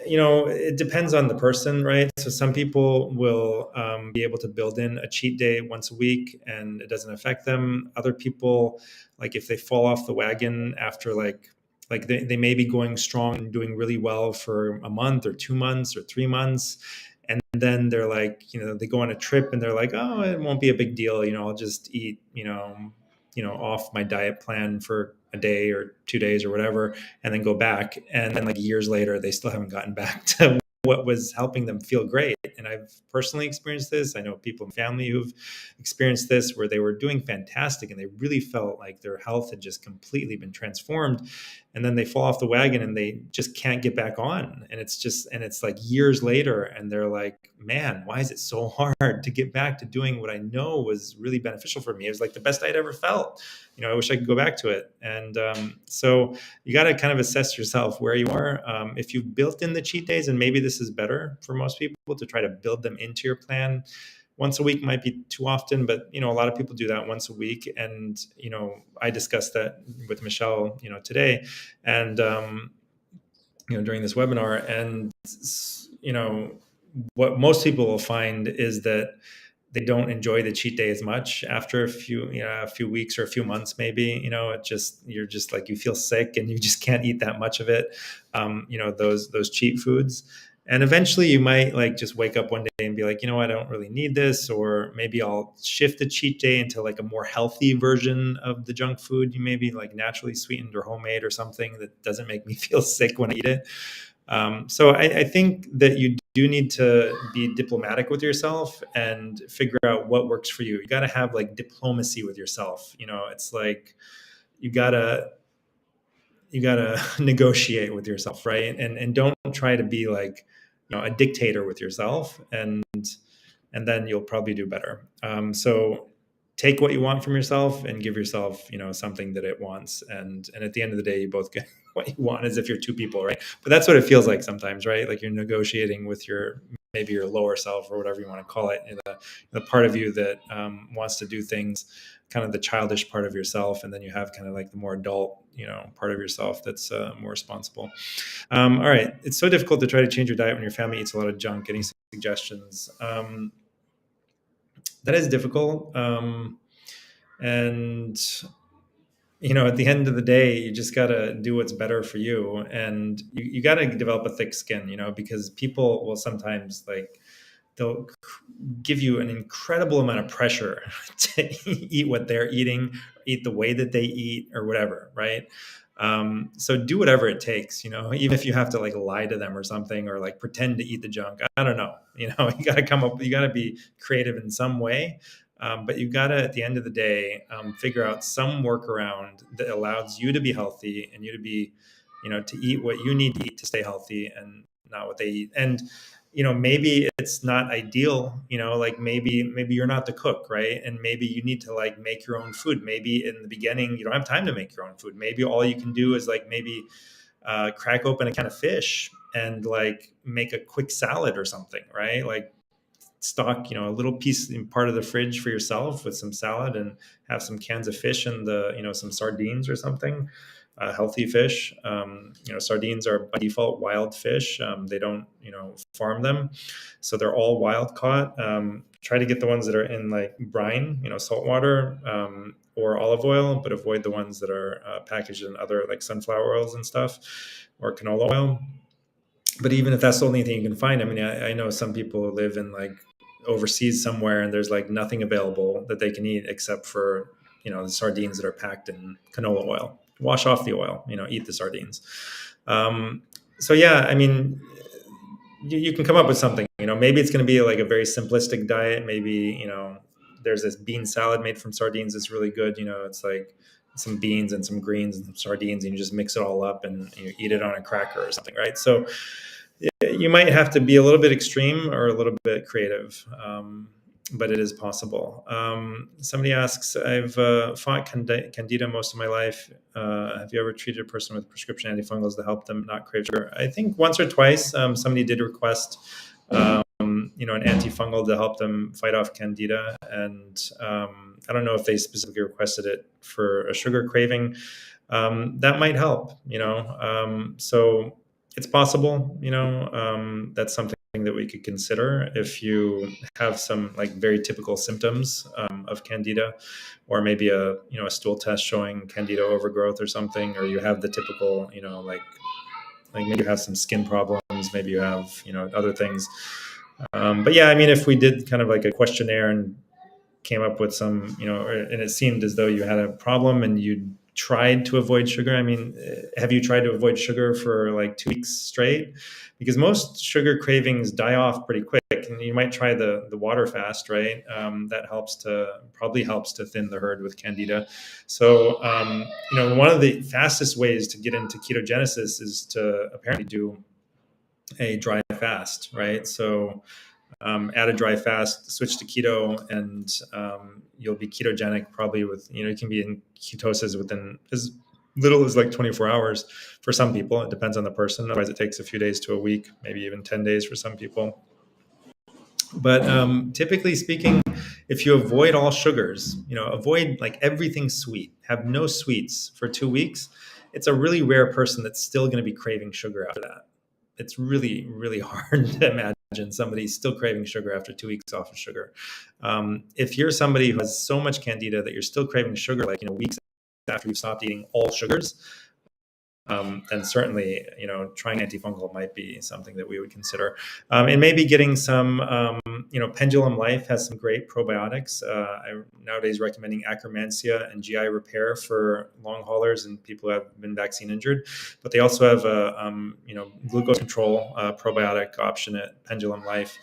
It depends on the person, right? So some people will be able to build in a cheat day once a week and it doesn't affect them. Other people, like if they fall off the wagon after like they may be going strong and doing really well for a month or 2 months or 3 months. And then they're like, they go on a trip and they're like, oh, it won't be a big deal. I'll just eat, off my diet plan for a day or 2 days or whatever, and then go back. And then like years later, they still haven't gotten back to what was helping them feel great. And I've personally experienced this. I know people in family who've experienced this, where they were doing fantastic and they really felt like their health had just completely been transformed. And then they fall off the wagon and they just can't get back on. And it's like years later and they're like, man, why is it so hard to get back to doing what I know was really beneficial for me? It was like the best I'd ever felt. I wish I could go back to it. And so you got to kind of assess yourself where you are. If you've built in the cheat days, and maybe this is better for most people to try to build them into your plan. Once a week might be too often, but a lot of people do that once a week. And I discussed that with Michelle, today, and during this webinar. And what most people will find is that they don't enjoy the cheat day as much after a few weeks or a few months, maybe. You're just like, you feel sick and you just can't eat that much of it. Those cheat foods. And eventually you might like just wake up one day and be like, I don't really need this, or maybe I'll shift the cheat day into like a more healthy version of the junk food. You maybe like naturally sweetened or homemade or something that doesn't make me feel sick when I eat it. So I think that you do need to be diplomatic with yourself and figure out what works for you. You got to have like diplomacy with yourself. It's like you gotta negotiate with yourself, right? And don't try to be like a dictator with yourself, and then you'll probably do better. So take what you want from yourself and give yourself something that it wants, and at the end of the day you both get what you want, as if you're two people, right? But that's what it feels like sometimes, right? Like you're negotiating with maybe your lower self, or whatever you want to call it, the part of you that wants to do things, kind of the childish part of yourself, and then you have kind of like the more adult part of yourself that's more responsible. All right, it's so difficult to try to change your diet when your family eats a lot of junk. Any suggestions? That is difficult, and at the end of the day, you just got to do what's better for you, and you got to develop a thick skin, because people will sometimes they'll give you an incredible amount of pressure to eat what they're eating, eat the way that they eat, or whatever, right? So do whatever it takes, even if you have to like lie to them or something, or like pretend to eat the junk. I don't know, you got to be creative in some way. But you got to, at the end of the day, figure out some workaround that allows you to be healthy, and you to be, to eat what you need to eat to stay healthy, and not what they eat. And, maybe it's not ideal, like maybe you're not the cook, right? And maybe you need to like make your own food. Maybe in the beginning, you don't have time to make your own food. Maybe all you can do is like maybe crack open a can of fish and like make a quick salad or something, right? Like stock, a little piece in part of the fridge for yourself with some salad, and have some cans of fish and some sardines or something, healthy fish. Sardines are by default wild fish. They don't, farm them. So they're all wild caught. Try to get the ones that are in like brine, salt water, or olive oil, but avoid the ones that are packaged in other like sunflower oils and stuff, or canola oil. But even if that's the only thing you can find, I mean, I know some people who live in like overseas somewhere, and there's like nothing available that they can eat except for, the sardines that are packed in canola oil. Wash off the oil, eat the sardines. So yeah, I mean, you can come up with something, maybe it's going to be like a very simplistic diet. Maybe, there's this bean salad made from sardines. It's really good. It's like some beans and some greens and some sardines, and you just mix it all up and you eat it on a cracker or something, right? So you might have to be a little bit extreme or a little bit creative, but it is possible. Somebody asks, I've fought candida most of my life. Have you ever treated a person with prescription antifungals to help them not crave sugar? I think once or twice, somebody did request, an antifungal to help them fight off candida. And I don't know if they specifically requested it for a sugar craving. That might help, so it's possible, that's something that we could consider if you have some like very typical symptoms of candida, or maybe a stool test showing candida overgrowth or something, or you have the typical, like maybe you have some skin problems, maybe you have, other things. But yeah, I mean, if we did kind of like a questionnaire and came up with some, and it seemed as though you had a problem and you tried to avoid sugar. I mean, have you tried to avoid sugar for like 2 weeks straight? Because most sugar cravings die off pretty quick, and you might try the water fast, right? That probably helps to thin the herd with candida. So, one of the fastest ways to get into ketogenesis is to apparently do a dry fast, right? So add a dry fast, switch to keto, and you'll be ketogenic probably with, you can be in ketosis within as little as like 24 hours for some people. It depends on the person. Otherwise, it takes a few days to a week, maybe even 10 days for some people. But typically speaking, if you avoid all sugars, avoid like everything sweet, have no sweets for 2 weeks, it's a really rare person that's still going to be craving sugar after that. It's really, really hard to imagine somebody still craving sugar after 2 weeks off of sugar. If you're somebody who has so much candida that you're still craving sugar, like, weeks after you've stopped eating all sugars, then certainly, trying antifungal might be something that we would consider. And maybe getting some, Pendulum Life has some great probiotics. I'm nowadays recommending Akkermansia and GI Repair for long haulers and people who have been vaccine injured. But they also have a, glucose control probiotic option at Pendulum Life.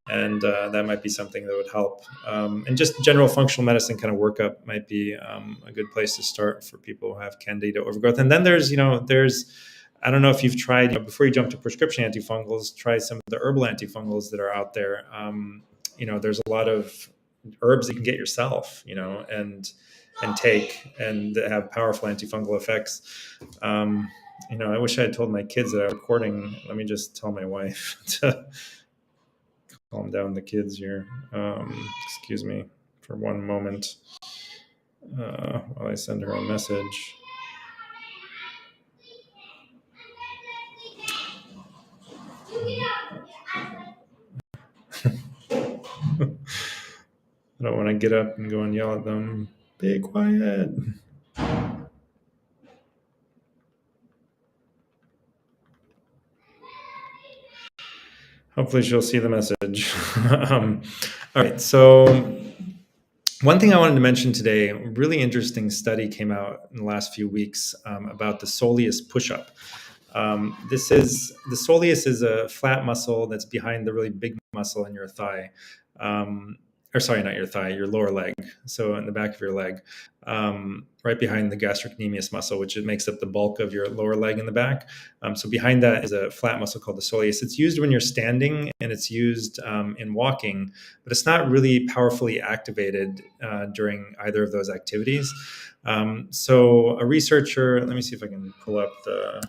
And that might be something that would help. And just general functional medicine kind of workup might be a good place to start for people who have candida overgrowth. And then there's I don't know if you've tried, before you jump to prescription antifungals, try some of the herbal antifungals that are out there. There's a lot of herbs that you can get yourself, and take, and have powerful antifungal effects. I wish I had told my kids that I was recording. Let me just tell my wife to calm down the kids here. Excuse me for one moment while I send her a message. I don't want to get up and go and yell at them. Be quiet. Hopefully she'll see the message. All right, so one thing I wanted to mention today, a really interesting study came out in the last few weeks about the soleus push-up. The soleus is a flat muscle that's behind the really big muscle in your thigh. Or sorry, not your thigh, your lower leg. So in the back of your leg, right behind the gastrocnemius muscle, which makes up the bulk of your lower leg in the back. So behind that is a flat muscle called the soleus. It's used when you're standing, and it's used in walking, but it's not really powerfully activated during either of those activities. So a researcher, let me see if I can pull up the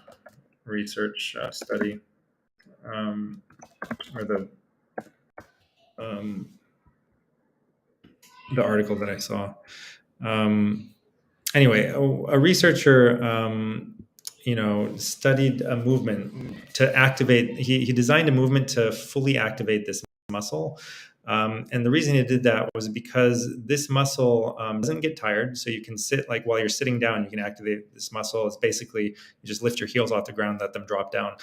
research study, or the article that I saw. Anyway, a researcher, studied a movement to activate. He designed a movement to fully activate this muscle. And the reason he did that was because this muscle doesn't get tired. So you can sit, like while you're sitting down, you can activate this muscle. It's basically, you just lift your heels off the ground, let them drop down.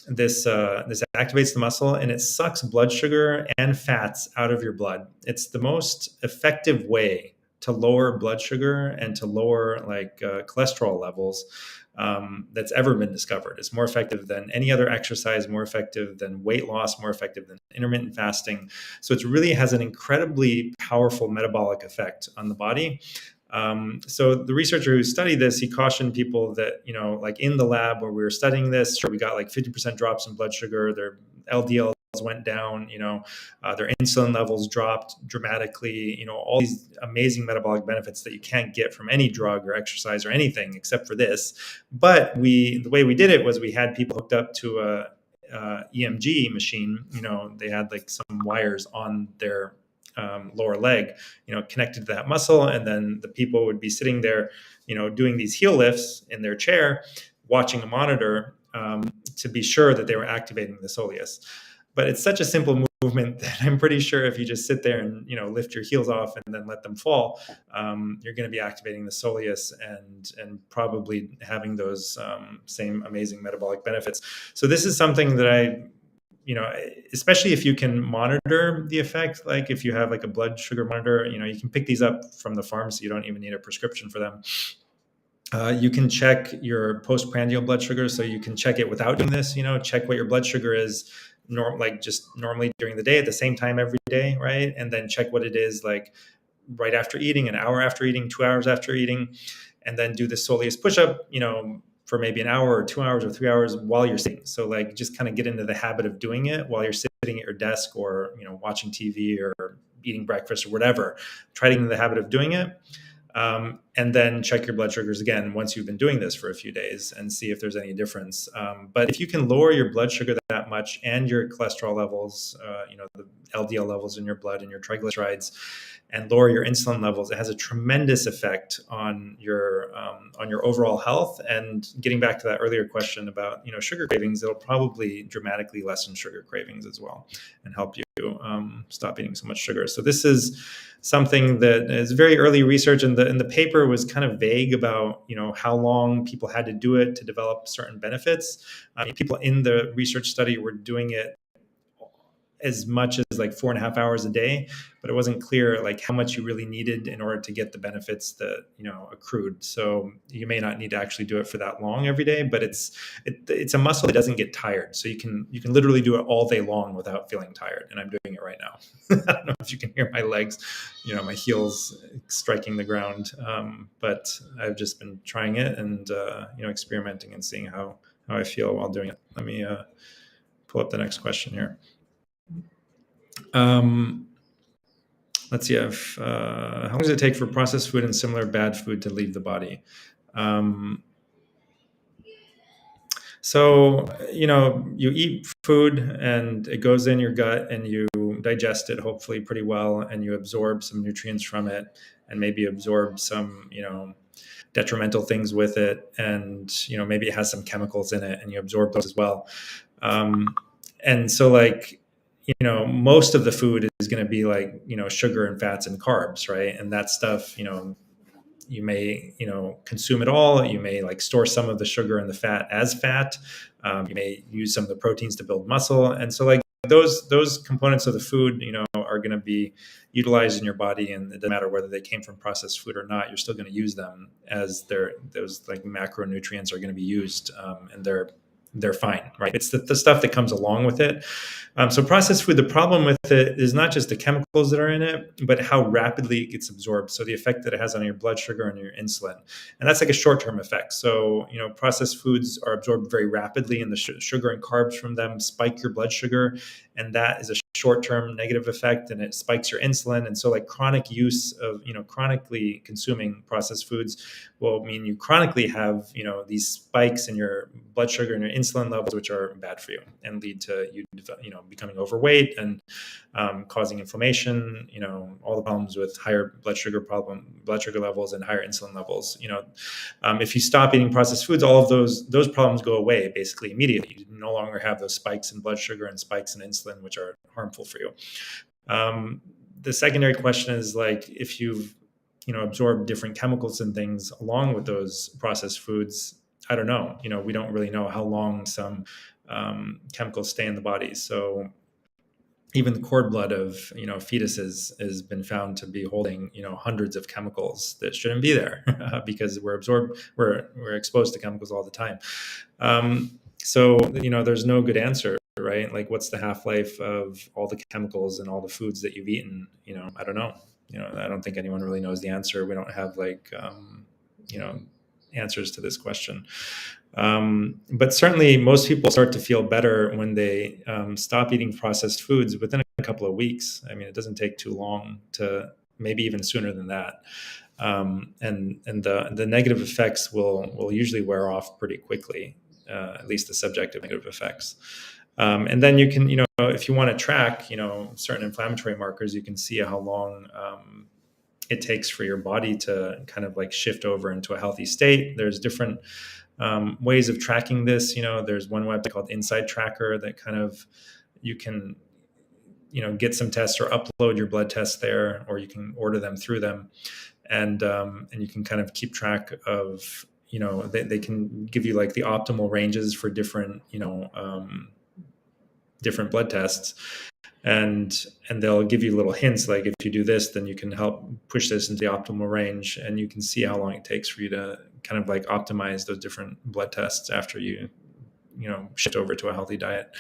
This activates the muscle, and it sucks blood sugar and fats out of your blood. It's the most effective way to lower blood sugar and to lower cholesterol levels that's ever been discovered. It's more effective than any other exercise, more effective than weight loss, more effective than intermittent fasting. So it really has an incredibly powerful metabolic effect on the body. So the researcher who studied this, he cautioned people that, like in the lab where we were studying this, sure, we got like 50% drops in blood sugar, their LDLs went down, their insulin levels dropped dramatically, all these amazing metabolic benefits that you can't get from any drug or exercise or anything except for this. But the way we did it was we had people hooked up to a EMG machine. They had like some wires on their lower leg, connected to that muscle. And then the people would be sitting there, doing these heel lifts in their chair, watching a monitor to be sure that they were activating the soleus. But it's such a simple movement that I'm pretty sure if you just sit there and, lift your heels off and then let them fall, you're going to be activating the soleus and probably having those same amazing metabolic benefits. So this is something that especially if you can monitor the effect, like if you have like a blood sugar monitor, you can pick these up from the pharmacy. You don't even need a prescription for them. You can check your postprandial blood sugar. So you can check it without doing this, check what your blood sugar is just normally during the day at the same time every day, right? And then check what it is like right after eating, an hour after eating, 2 hours after eating, and then do the soleus push-up, for maybe an hour or 2 hours or 3 hours while you're sitting. So like just kind of get into the habit of doing it while you're sitting at your desk or, watching TV or eating breakfast or whatever. Try to get into the habit of doing it. And then check your blood sugars again once you've been doing this for a few days and see if there's any difference. But if you can lower your blood sugar that much and your cholesterol levels, the LDL levels in your blood and your triglycerides, and lower your insulin levels, it has a tremendous effect on your overall health. And getting back to that earlier question about sugar cravings, it'll probably dramatically lessen sugar cravings as well and help you stop eating so much sugar. So this is something that is very early research, and the paper was kind of vague about how long people had to do it to develop certain benefits. People in the research study were doing it as much as like 4.5 hours a day, but it wasn't clear like how much you really needed in order to get the benefits that accrued. So you may not need to actually do it for that long every day, but it's a muscle that doesn't get tired. So you can literally do it all day long without feeling tired. And I'm doing it right now. I don't know if you can hear my legs, my heels striking the ground, but I've just been trying it and experimenting and seeing how I feel while doing it. Let me pull up the next question here. Let's see. How long does it take for processed food and similar bad food to leave the body? So, you eat food and it goes in your gut and you digest it hopefully pretty well, and you absorb some nutrients from it and maybe absorb some, detrimental things with it. And, maybe it has some chemicals in it and you absorb those as well. And so most of the food is going to be like, sugar and fats and carbs, right? And that stuff, you may, consume it all. You may store some of the sugar and the fat as fat. You may use some of the proteins to build muscle. And so those components of the food, are going to be utilized in your body, and it doesn't matter whether they came from processed food or not. You're still going to use them as those macronutrients are going to be used, and they're fine, right? It's the stuff that comes along with it. So processed food, the problem with it is not just the chemicals that are in it, but how rapidly it gets absorbed. So the effect that it has on your blood sugar and your insulin. And that's like a short-term effect. So, processed foods are absorbed very rapidly, and the sugar and carbs from them spike your blood sugar. And that is a short-term negative effect, and it spikes your insulin. And so chronic use of, chronically consuming processed foods will mean you chronically have, these spikes in your blood sugar and your insulin levels, which are bad for you and lead to you, becoming overweight and causing inflammation, all the problems with higher blood sugar levels and higher insulin levels. If you stop eating processed foods, all of those problems go away basically immediately. You no longer have those spikes in blood sugar and spikes in insulin, which are harmful for you. The secondary question is if you've absorbed different chemicals and things along with those processed foods, I don't know. We don't really know how long some chemicals stay in the body. So even the cord blood of fetuses has been found to be holding hundreds of chemicals that shouldn't be there because we're exposed to chemicals all the time. So there's no good answer, right? What's the half-life of all the chemicals and all the foods that you've eaten? I don't know. I don't think anyone really knows the answer. We don't have answers to this question. But certainly most people start to feel better when they stop eating processed foods within a couple of weeks. I mean, it doesn't take too long, to maybe even sooner than that. And the negative effects will usually wear off pretty quickly, at least the subjective negative effects. And then you can, if you want to track, certain inflammatory markers, you can see how long it takes for your body to kind of shift over into a healthy state. There's different ways of tracking this. There's one website called Inside Tracker that kind of, you can, get some tests or upload your blood tests there, or you can order them through them. And you can kind of keep track of, they can give you the optimal ranges for different, different blood tests. And they'll give you little hints, if you do this, then you can help push this into the optimal range, and you can see how long it takes for you to kind of optimize those different blood tests after you shift over to a healthy diet.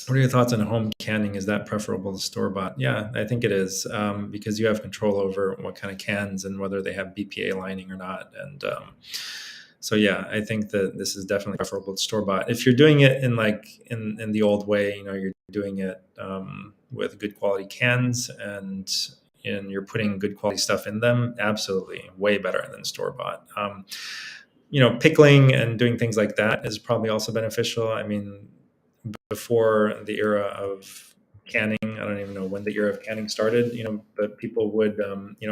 What are your thoughts on home canning? Is that preferable to store-bought? Yeah, I think it is, because you have control over what kind of cans and whether they have BPA lining or not. And so yeah, I think that this is definitely preferable to store-bought. If you're doing it in the old way, you're doing it with good quality cans and you're putting good quality stuff in them, absolutely, way better than store-bought. Pickling and doing things like that is probably also beneficial. I mean, before the era of canning, I don't even know when the era of canning started, but people would,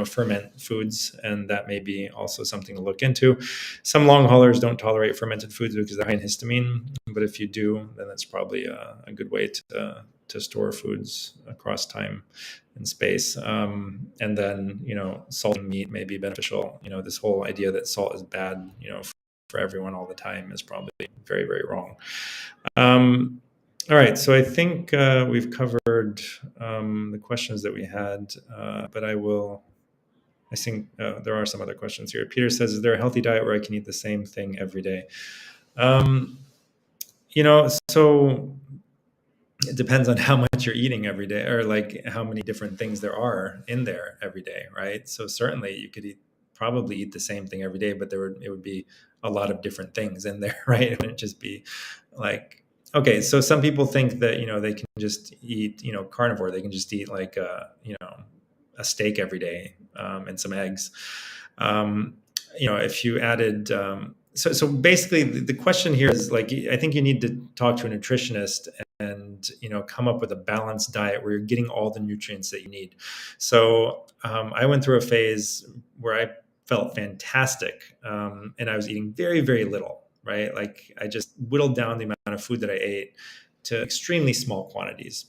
ferment foods, and that may be also something to look into. Some long haulers don't tolerate fermented foods because they're high in histamine, but if you do, then that's probably a good way to store foods across time and space. And then, salting meat may be beneficial. This whole idea that salt is bad, for everyone all the time is probably very, very wrong. All right, so I think we've covered the questions that we had, but I think there are some other questions here. Peter says, is there a healthy diet where I can eat the same thing every day? So it depends on how much you're eating every day, or like how many different things there are in there every day, right? So certainly you could probably eat the same thing every day, but it would be a lot of different things in there, right? It wouldn't just be like, okay, so some people think that, they can just eat, carnivore. They can just eat like, a steak every day and some eggs. If you added, so basically the question here is like, I think you need to talk to a nutritionist and, come up with a balanced diet where you're getting all the nutrients that you need. So I went through a phase where I felt fantastic. And I was eating very, very little, right? Like I just whittled down the amount of food that I ate to extremely small quantities.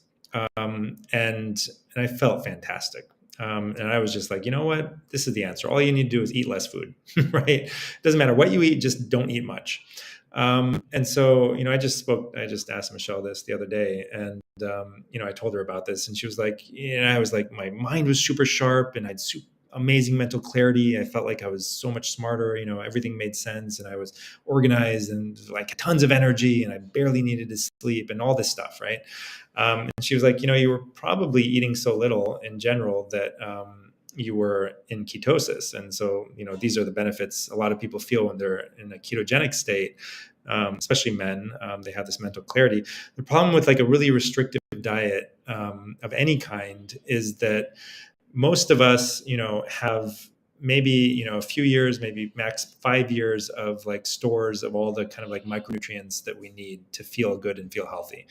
And I felt fantastic. And I was just like, you know what? This is the answer. All you need to do is eat less food, right? It doesn't matter what you eat, just don't eat much. And so, I just asked Michelle this the other day, and, I told her about this, and she was like, I was like, my mind was super sharp and I had amazing mental clarity. I felt like I was so much smarter, everything made sense, and I was organized and like tons of energy, and I barely needed to sleep and all this stuff. Right. And she was like, you were probably eating so little in general that, you were in ketosis. And so, these are the benefits a lot of people feel when they're in a ketogenic state, especially men. They have this mental clarity. The problem with like a really restrictive diet of any kind is that most of us, have maybe, a few years, maybe max 5 years of like stores of all the kind of like micronutrients that we need to feel good and feel healthy.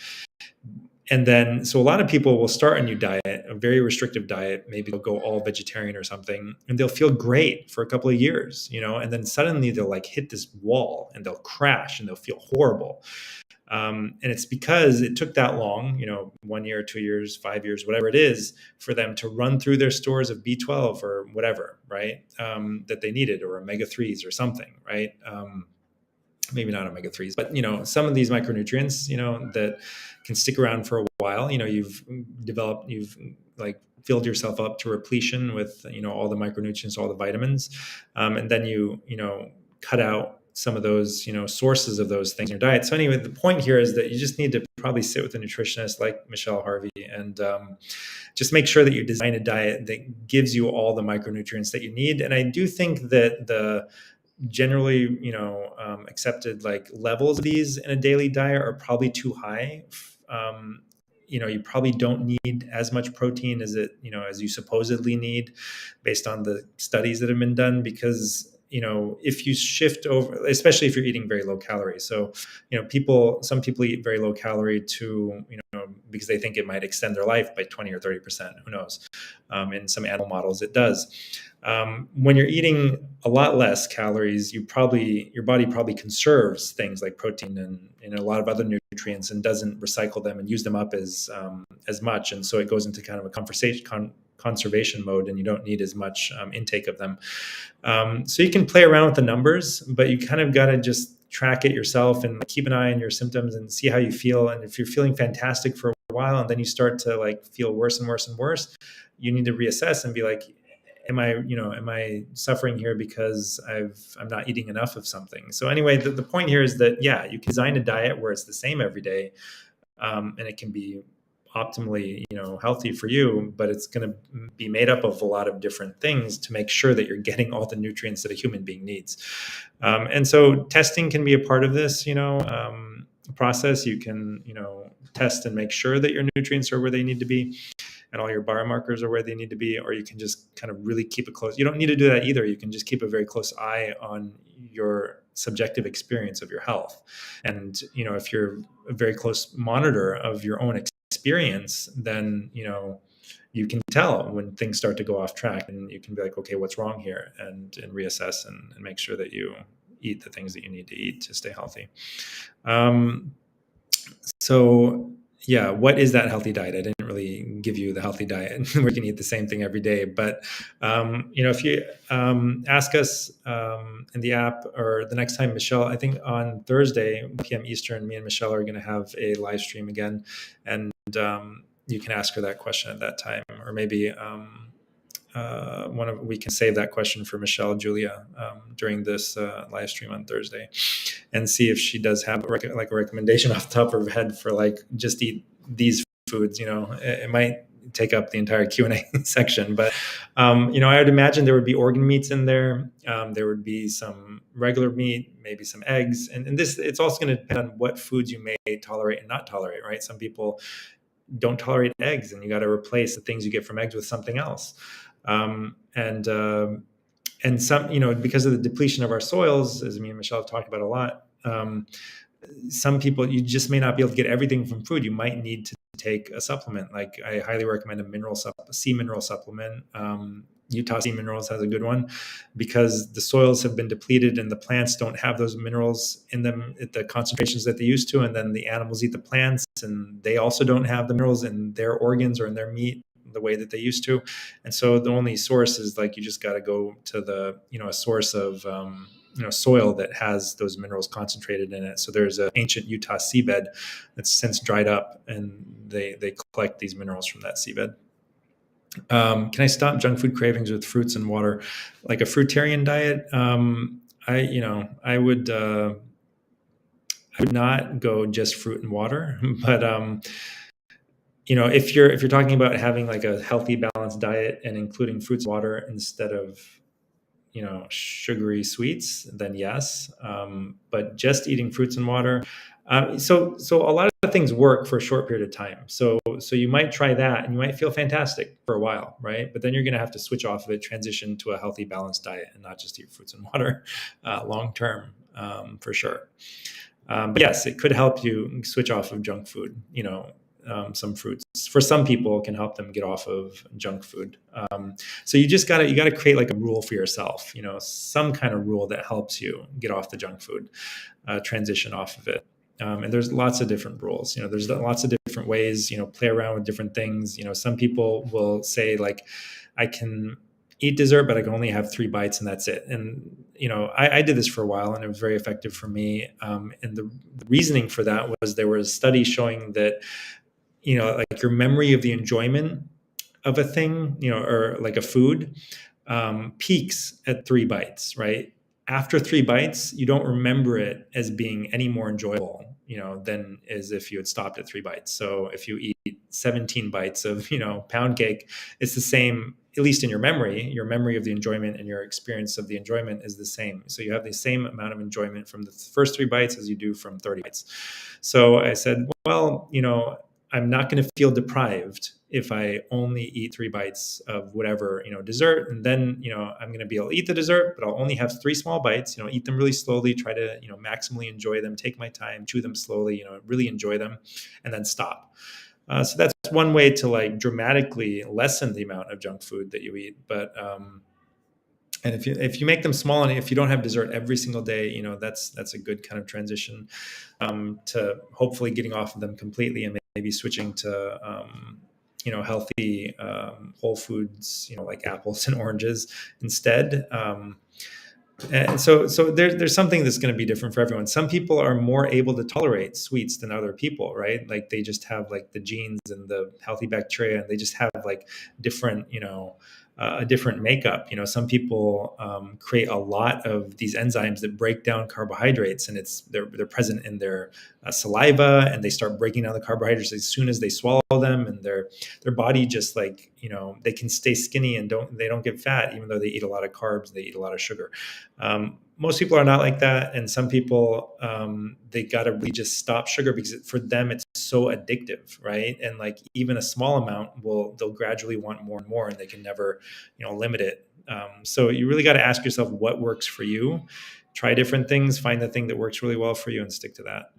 And then, so a lot of people will start a new diet, a very restrictive diet. Maybe they'll go all vegetarian or something, and they'll feel great for a couple of years, and then suddenly they'll like hit this wall and they'll crash and they'll feel horrible. And it's because it took that long, 1 year, 2 years, 5 years, whatever it is, for them to run through their stores of B12 or whatever, right? That they needed, or omega-3s or something, right? Maybe not omega-3s, but, some of these micronutrients, that can stick around for a while. You've like filled yourself up to repletion with, all the micronutrients, all the vitamins. And then you cut out some of those, sources of those things in your diet. So anyway, the point here is that you just need to probably sit with a nutritionist like Michelle Harvey, and just make sure that you design a diet that gives you all the micronutrients that you need. And I do think that the generally, accepted like levels of these in a daily diet are probably too high. You probably don't need as much protein as as you supposedly need based on the studies that have been done, because if you shift over, especially if you're eating very low calorie. So, some people eat very low calorie to, because they think it might extend their life by 20 or 30%, who knows? In some animal models, it does. When you're eating a lot less calories, your body probably conserves things like protein and a lot of other nutrients, and doesn't recycle them and use them up as much. And so it goes into kind of a conservation mode, and you don't need as much intake of them. So you can play around with the numbers, but you kind of got to just track it yourself and keep an eye on your symptoms and see how you feel. And if you're feeling fantastic for a while and then you start to like feel worse and worse and worse, you need to reassess and be like, am I suffering here because I'm not eating enough of something? So anyway, the point here is that, yeah, you can design a diet where it's the same every day, and it can be optimally, healthy for you, but it's going to be made up of a lot of different things to make sure that you're getting all the nutrients that a human being needs. And so testing can be a part of this, process. You can, test and make sure that your nutrients are where they need to be and all your biomarkers are where they need to be, or you can just kind of really keep it close. You don't need to do that either. You can just keep a very close eye on your subjective experience of your health. And, if you're a very close monitor of your own experience, then, you can tell when things start to go off track, and you can be like, okay, what's wrong here, and reassess and make sure that you eat the things that you need to eat to stay healthy. So yeah, what is that healthy diet? I didn't really give you the healthy diet where you can eat the same thing every day. But, if you ask us in the app, or the next time, Michelle, I think on Thursday, 1 p.m. Eastern, me and Michelle are going to have a live stream again. And you can ask her that question at that time. Or maybe we can save that question for Michelle Julia during this live stream on Thursday, and see if she does have a recommendation off the top of her head for just eat these foods. It might take up the entire Q&A section, but I would imagine there would be organ meats in there. There would be some regular meat, maybe some eggs, and this, it's also going to depend on what foods you may tolerate and not tolerate, right? Some people don't tolerate eggs, and you got to replace the things you get from eggs with something else. And some, because of the depletion of our soils, as me and Michelle have talked about a lot, some people, you just may not be able to get everything from food. You might need to take a supplement. Like, I highly recommend a sea mineral supplement. Utah Sea Minerals has a good one, because the soils have been depleted and the plants don't have those minerals in them at the concentrations that they used to. And then the animals eat the plants, and they also don't have the minerals in their organs or in their meat the way that they used to. And so the only source is you just got to go to a source of soil that has those minerals concentrated in it. So there's an ancient Utah seabed that's since dried up, and they collect these minerals from that seabed. Can I stop junk food cravings with fruits and water, like a fruitarian diet? I would not go just fruit and water, but if you're talking about having a healthy, balanced diet and including fruits and water instead of sugary sweets, then yes. But just eating fruits and water. So a lot of things work for a short period of time. So you might try that, and you might feel fantastic for a while, right? But then you're going to have to switch off of it, transition to a healthy, balanced diet, and not just eat fruits and water long term, for sure. But yes, it could help you switch off of junk food. Some fruits, for some people, can help them get off of junk food. So you gotta create a rule for yourself, some kind of rule that helps you get off the junk food, transition off of it. And there's lots of different rules. There's lots of different ways. Play around with different things. Some people will say I can eat dessert, but I can only have 3 bites and that's it. And I did this for a while, and it was very effective for me. And the reasoning for that was there was a study showing that your memory of the enjoyment of a thing, or a food, peaks at 3 bites, right? After 3 bites, you don't remember it as being any more enjoyable, than as if you had stopped at 3 bites. So if you eat 17 bites of, pound cake, it's the same, at least in your memory of the enjoyment and your experience of the enjoyment is the same. So you have the same amount of enjoyment from the first 3 bites as you do from 30 bites. So I said, well, I'm not going to feel deprived if I only eat 3 bites of whatever, dessert. And then, I'm going to be able to eat the dessert, but I'll only have 3 small bites, eat them really slowly, try to, maximally enjoy them, take my time, chew them slowly, really enjoy them, and then stop. So that's one way to dramatically lessen the amount of junk food that you eat. But, and if you make them small, and if you don't have dessert every single day, that's a good kind of transition to hopefully getting off of them completely, and maybe switching to healthy whole foods, like apples and oranges instead. And so there's something that's going to be different for everyone. Some people are more able to tolerate sweets than other people, right? They just have the genes and the healthy bacteria, and they just have different, a different makeup. Some people create a lot of these enzymes that break down carbohydrates, and they're present in their saliva, and they start breaking down the carbohydrates as soon as they swallow them, and their body just they can stay skinny and they don't get fat even though they eat a lot of carbs, they eat a lot of sugar. Most people are not like that, and some people they got to really just stop sugar because for them it's so addictive, right? And even a small amount they'll gradually want more and more, and they can never limit it. So you really got to ask yourself what works for you. Try different things, find the thing that works really well for you, and stick to that.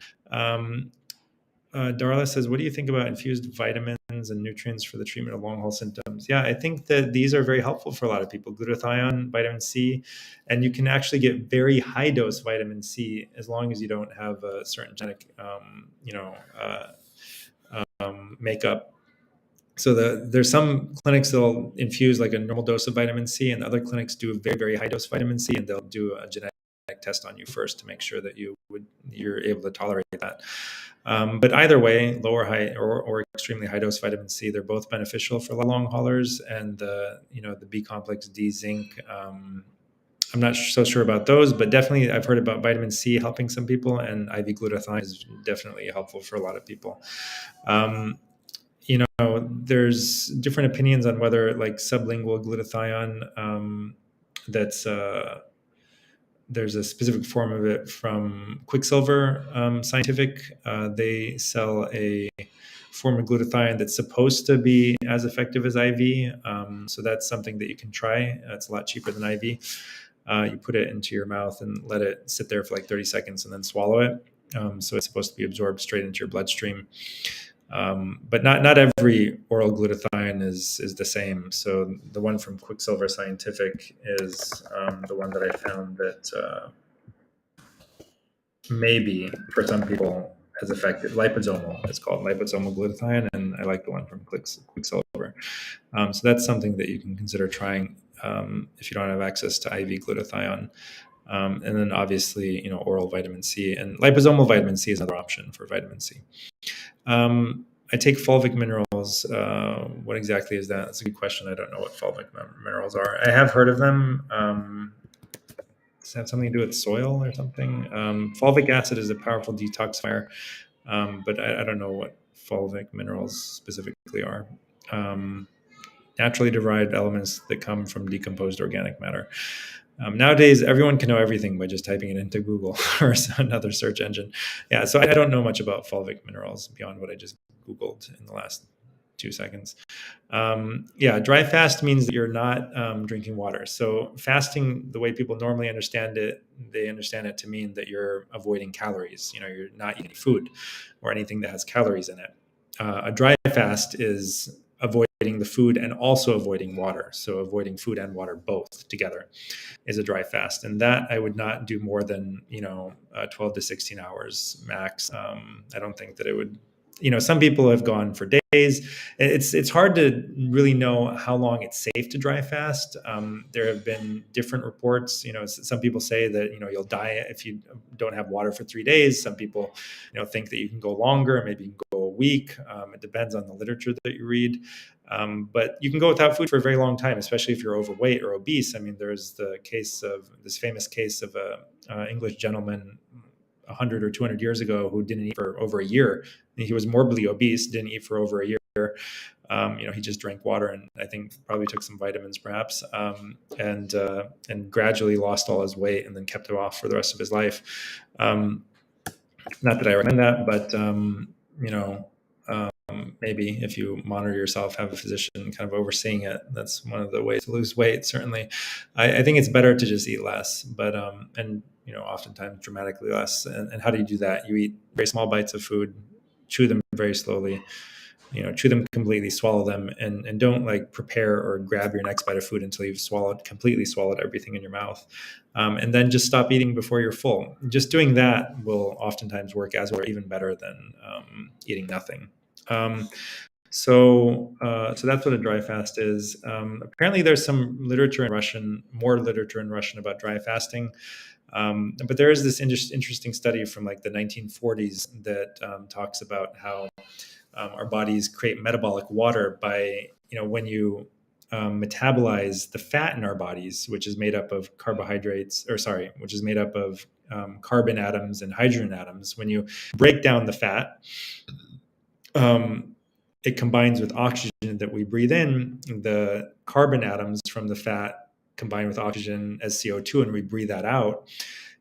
Darla says, what do you think about infused vitamins and nutrients for the treatment of long haul symptoms? Yeah, I think that these are very helpful for a lot of people. Glutathione, vitamin C, and you can actually get very high dose vitamin C as long as you don't have a certain genetic, makeup. So there's some clinics that'll infuse like a normal dose of vitamin C, and other clinics do a very, very high dose vitamin C, and they'll do a genetic test on you first to make sure that you're able to tolerate that. But either way, lower high or extremely high dose vitamin C, they're both beneficial for long haulers. And the B complex, D, zinc. I'm not so sure about those, but definitely I've heard about vitamin C helping some people, and IV glutathione is definitely helpful for a lot of people. There's different opinions on whether like sublingual glutathione, there's a specific form of it from Quicksilver Scientific. They sell a form of glutathione that's supposed to be as effective as IV. So that's something that you can try. It's a lot cheaper than IV. You put it into your mouth and let it sit there for like 30 seconds and then swallow it. So it's supposed to be absorbed straight into your bloodstream. But not every oral glutathione is the same. So the one from Quicksilver Scientific is the one that I found that maybe for some people has effective. Liposomal, it's called liposomal glutathione, and I like the one from Quicksilver. So that's something that you can consider trying if you don't have access to IV glutathione. And then obviously, oral vitamin C, and liposomal vitamin C is another option for vitamin C. I take fulvic minerals. What exactly is that? That's a good question. I don't know what fulvic minerals are. I have heard of them. Does it have something to do with soil or something? Fulvic acid is a powerful detoxifier, but I don't know what fulvic minerals specifically are. Naturally derived elements that come from decomposed organic matter. Nowadays, everyone can know everything by just typing it into Google or another search engine. Yeah, so I don't know much about fulvic minerals beyond what I just Googled in the last 2 seconds. Dry fast means that you're not drinking water. So fasting, the way people normally understand it, they understand it to mean that you're avoiding calories. You're not eating food or anything that has calories in it. A dry fast is avoiding the food and also avoiding water. So avoiding food and water both together is a dry fast. And that I would not do more than, 12 to 16 hours max. I don't think that it would, some people have gone for days. It's hard to really know how long it's safe to dry fast. There have been different reports. Some people say that, you'll die if you don't have water for 3 days. Some people, think that you can go longer, maybe you can go a week. It depends on the literature that you read. But you can go without food for a very long time, especially if you're overweight or obese. I mean, there's this famous case of a English gentleman 100 or 200 years ago who didn't eat for over a year. He was morbidly obese, didn't eat for over a year. He just drank water and I think probably took some vitamins perhaps, and gradually lost all his weight and then kept it off for the rest of his life. Not that I recommend that, but maybe if you monitor yourself, have a physician kind of overseeing it. That's one of the ways to lose weight. Certainly, I think it's better to just eat less, but oftentimes dramatically less. And how do you do that? You eat very small bites of food, chew them very slowly, chew them completely, swallow them, and don't like prepare or grab your next bite of food until you've completely swallowed everything in your mouth. And then just stop eating before you're full. Just doing that will oftentimes work as well or even better than eating nothing. So that's what a dry fast is. Apparently there's some more literature in Russian about dry fasting. But there is this interesting study from like the 1940s that talks about how our bodies create metabolic water by, when you metabolize the fat in our bodies, which is made up of which is made up of carbon atoms and hydrogen atoms. When you break down the fat, it combines with oxygen that we breathe in. The carbon atoms from the fat combine with oxygen as CO2, and we breathe that out.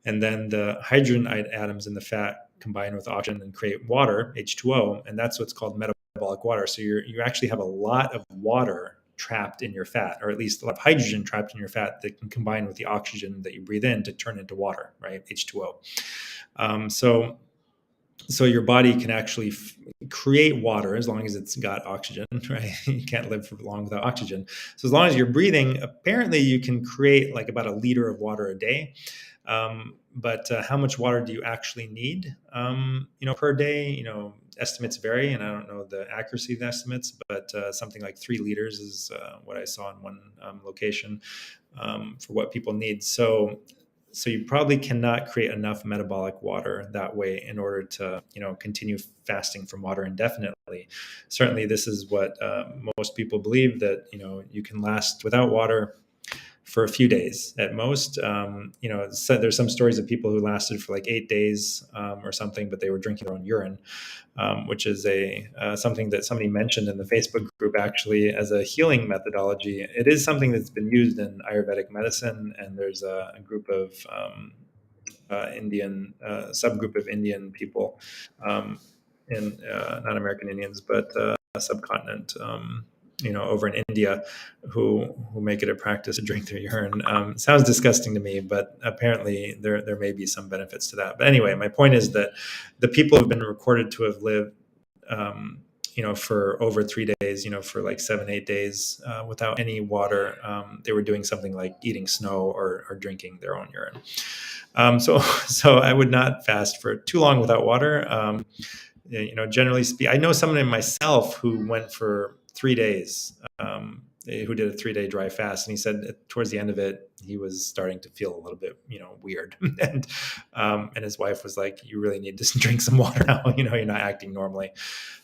And then the hydrogen atoms in the fat combine with oxygen and create water, H2O, and that's what's called metabolic water. So you actually have a lot of water trapped in your fat, or at least a lot of hydrogen trapped in your fat that can combine with the oxygen that you breathe in to turn into water, right? H2O. So So your body can actually create water as long as it's got oxygen, right? You can't live for long without oxygen. So as long as you're breathing, apparently you can create like about 1 liter of water a day. But how much water do you actually need, per day? Estimates vary, and I don't know the accuracy of the estimates, but something like 3 liters is what I saw in one location for what people need. So you probably cannot create enough metabolic water that way in order to, continue fasting from water indefinitely. Certainly, this is what most people believe, that, you can last without water for a few days at most. So there's some stories of people who lasted for like 8 days or something, but they were drinking their own urine, which is something that somebody mentioned in the Facebook group actually as a healing methodology. It is something that's been used in Ayurvedic medicine, and there's a group of Indian subgroup of Indian people, in not American Indians, but subcontinent. Over in India, who make it a practice to drink their urine. Sounds disgusting to me, but apparently there may be some benefits to that. But anyway, my point is that the people who have been recorded to have lived, for over 3 days, for like 7-8 days without any water, they were doing something like eating snow or drinking their own urine. So I would not fast for too long without water. Generally speaking, I know someone myself who went for 3 days, who did a 3-day dry fast, and he said towards the end of it, he was starting to feel a little bit, weird, and his wife was like, "You really need to drink some water now. You're not acting normally."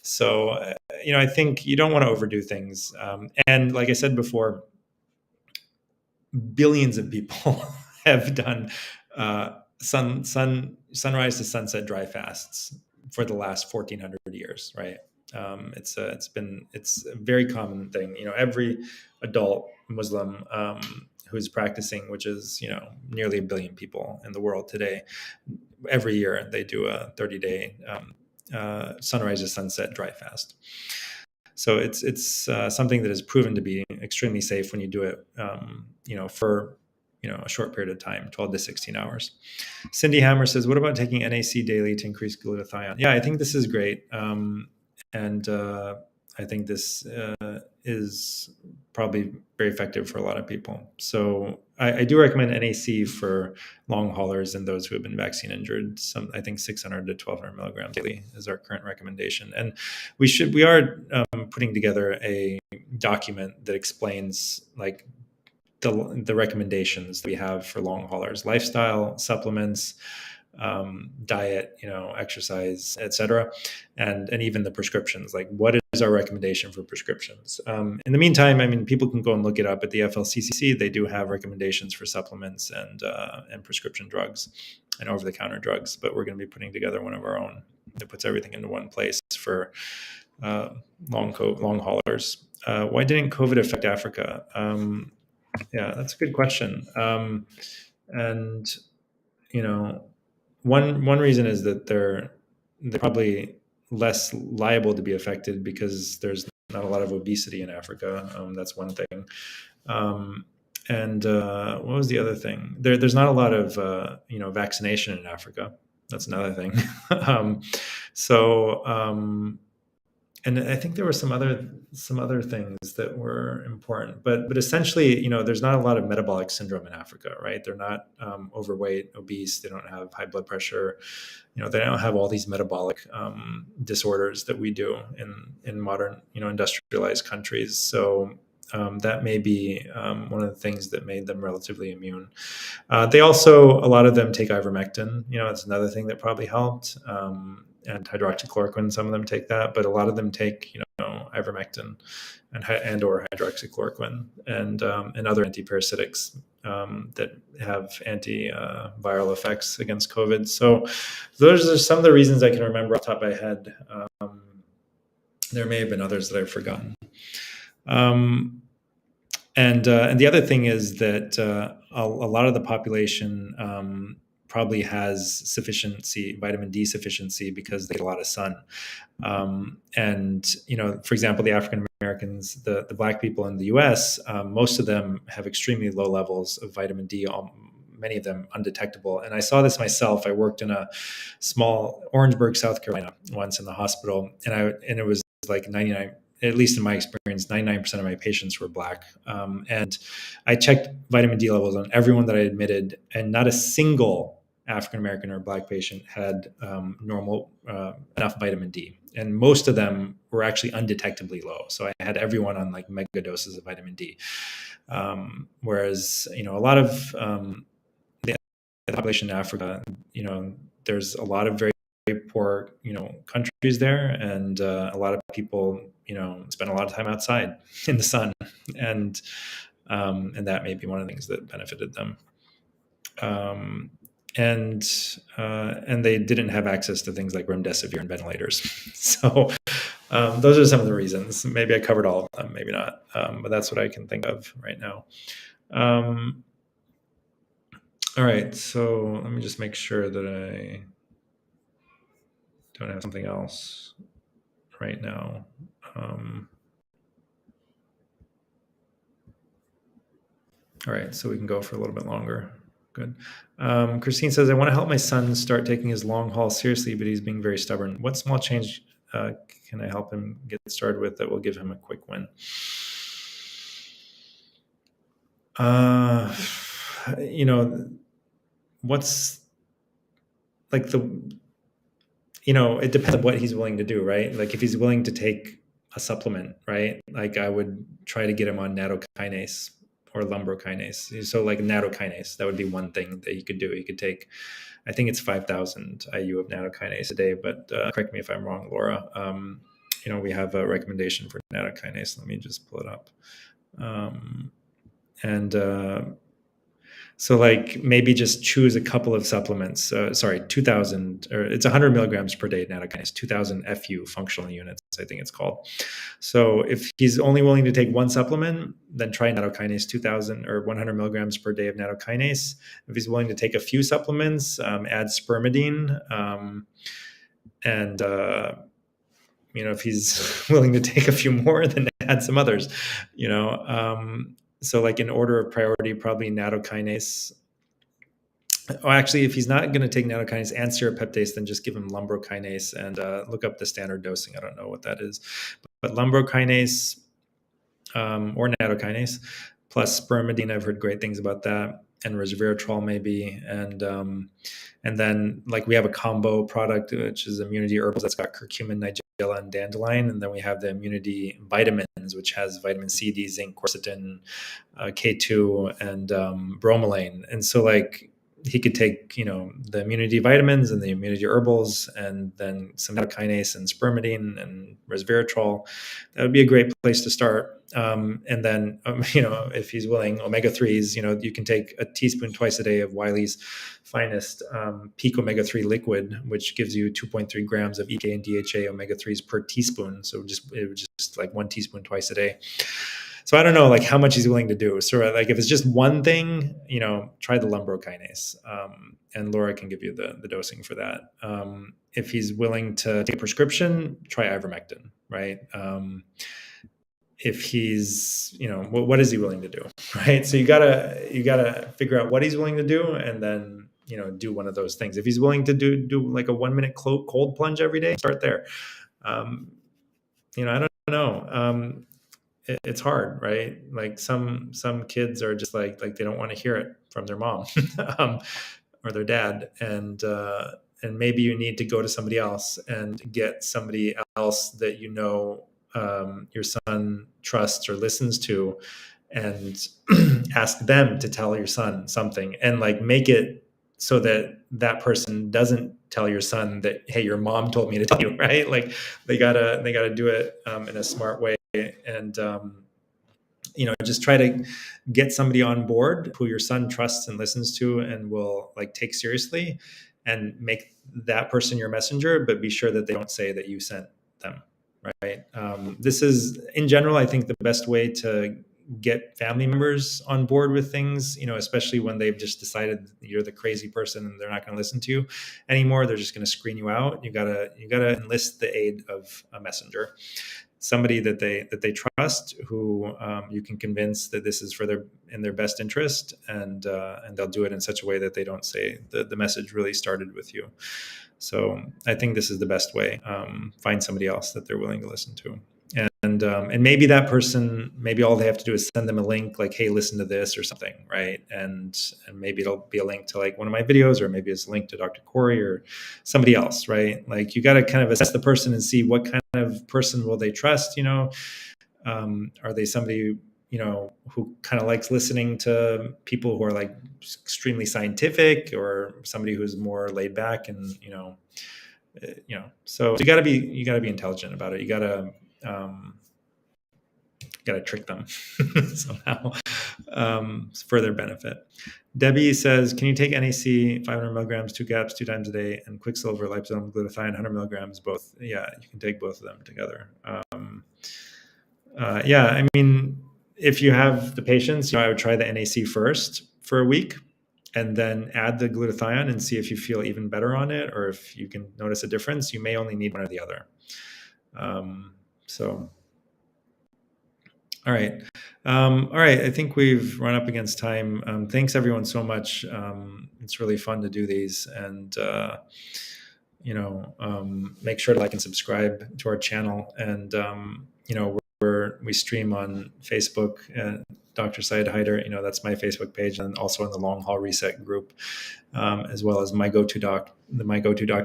So, I think you don't want to overdo things, and like I said before, billions of people have done sunrise to sunset dry fasts for the last 1400 years, right? It's a very common thing. Every adult Muslim who's practicing, which is nearly 1 billion people in the world today, every year they do a 30-day sunrise to sunset dry fast. So it's something that is proven to be extremely safe when you do it, for a short period of time, 12 to 16 hours. Cindy Hammer says, "What about taking NAC daily to increase glutathione?" Yeah, I think this is great, and I think this is probably very effective for a lot of people. So I do recommend NAC for long haulers and those who have been vaccine injured. I think 600 to 1200 milligrams daily is our current recommendation. And we are putting together a document that explains like the recommendations that we have for long haulers: lifestyle, supplements, diet, exercise, etc., and even the prescriptions. Like, what is our recommendation for prescriptions? In the meantime, people can go and look it up at the FLCCC. They do have recommendations for supplements and prescription drugs and over-the-counter drugs. But we're going to be putting together one of our own that puts everything into one place for long haulers. Why didn't COVID affect Africa? Yeah, that's a good question. And one reason is that they're probably less liable to be affected because there's not a lot of obesity in Africa. That's one thing. And what was the other thing? There's not a lot of vaccination in Africa. That's another thing. And I think there were some other things that were important, but essentially, there's not a lot of metabolic syndrome in Africa, right? They're not overweight, obese. They don't have high blood pressure. They don't have all these metabolic disorders that we do in modern, industrialized countries. So that may be one of the things that made them relatively immune. They also, a lot of them take ivermectin. It's another thing that probably helped. And hydroxychloroquine, some of them take that, but a lot of them take, ivermectin and or hydroxychloroquine and other antiparasitics that have antiviral effects against COVID. So those are some of the reasons I can remember off the top of my head. There may have been others that I've forgotten. And the other thing is that a lot of the population probably has vitamin D sufficiency because they get a lot of sun. And, for example, the African Americans, the Black people in the US, most of them have extremely low levels of vitamin D, many of them undetectable. And I saw this myself. I worked in a small Orangeburg, South Carolina once in the hospital, and it was like 99, at least in my experience, 99% of my patients were Black. And I checked vitamin D levels on everyone that I admitted, and not a single African American or Black patient had normal enough vitamin D, and most of them were actually undetectably low. So I had everyone on like mega doses of vitamin D, whereas a lot of the population in Africa, there's a lot of very poor countries there, and a lot of people spend a lot of time outside in the sun, and that may be one of the things that benefited them. And they didn't have access to things like remdesivir and ventilators. So those are some of the reasons. Maybe I covered all of them, maybe not, but that's what I can think of right now. All right, so let me just make sure that I don't have something else right now. All right, so we can go for a little bit longer. Good. Christine says, I want to help my son start taking his long haul seriously, but he's being very stubborn. What small change can I help him get started with that will give him a quick win? What's like it depends on what he's willing to do, right? Like if he's willing to take a supplement, right? Like I would try to get him on nattokinase or lumbrokinase. So like nattokinase, that would be one thing that he could do. He could take, I think it's 5,000 IU of nattokinase a day, but correct me if I'm wrong, Laura. We have a recommendation for nattokinase. Let me just pull it up. So like maybe just choose a couple of supplements. 2,000, or it's 100 milligrams per day nattokinase, 2,000 FU functional units, I think it's called. So if he's only willing to take one supplement, then try nattokinase 2,000 or 100 milligrams per day of nattokinase. If he's willing to take a few supplements, add spermidine, and if he's willing to take a few more, then add some others. So like in order of priority, probably nattokinase. Oh, actually, if he's not going to take nattokinase and serrapeptase, then just give him lumbrokinase and look up the standard dosing. I don't know what that is, but lumbrokinase or nattokinase plus spermidine, I've heard great things about that, and resveratrol maybe, and then like we have a combo product which is Immunity Herbals that's got curcumin, nigella, and dandelion, and then we have the Immunity Vitamins, which has vitamin C, D, zinc, quercetin, K2, and bromelain. And so like he could take the Immunity Vitamins and the Immunity Herbals, and then some nattokinase and spermidine and resveratrol. That would be a great place to start. And then if he's willing, omega-3s, you can take a teaspoon twice a day of Wiley's Finest Peak Omega-3 liquid, which gives you 2.3 grams of EK and DHA omega-3s per teaspoon. So it would just like 1 teaspoon twice a day. So I don't know like how much he's willing to do. So like if it's just one thing, try the lumbrokinase, and Laura can give you the dosing for that. If he's willing to take a prescription, try ivermectin, right? If he's, what is he willing to do, right? So you gotta figure out what he's willing to do, and then do one of those things. If he's willing to do like a 1 minute cold plunge every day, start there. I don't know. It's hard, right? Like some kids are just like they don't want to hear it from their mom or their dad, and maybe you need to go to somebody else and get somebody else that your son trusts or listens to, and ask them to tell your son something, and like make it so that person doesn't tell your son that, hey, your mom told me to tell you, right? Like they gotta do it in a smart way, and just try to get somebody on board who your son trusts and listens to and will like take seriously, and make that person your messenger, but be sure that they don't say that you sent them, right? This is, in general, I think the best way to get family members on board with things, especially when they've just decided you're the crazy person and they're not going to listen to you anymore. They're just going to screen you out. You gotta enlist the aid of a messenger, somebody that they trust, who you can convince that this is for their in their best interest, and they'll do it in such a way that they don't say the message really started with you. So I think this is the best way. Find somebody else that they're willing to listen to. And maybe that person, maybe all they have to do is send them a link like, hey, listen to this or something, right? And maybe it'll be a link to like one of my videos, or maybe it's a link to Dr. Corey or somebody else, right? Like you got to kind of assess the person and see what kind of person will they trust, are they somebody, who kind of likes listening to people who are like extremely scientific, or somebody who's more laid back and, so you gotta be intelligent about it. You gotta trick them somehow for their benefit. Debbie says, can you take NAC 500 milligrams, 2 caps, 2 times a day, and Quicksilver, liposome, glutathione, 100 milligrams, both? Yeah, you can take both of them together. I mean, if you have the patience, I would try the NAC first for a week, and then add the glutathione and see if you feel even better on it, or if you can notice a difference. You may only need one or the other. All right. I think we've run up against time. Thanks everyone so much. It's really fun to do these, and make sure to like and subscribe to our channel. And we stream on Facebook, Dr. Syed Haider, that's my Facebook page, and also in the Long Haul Reset group, as well as the My Go To Doc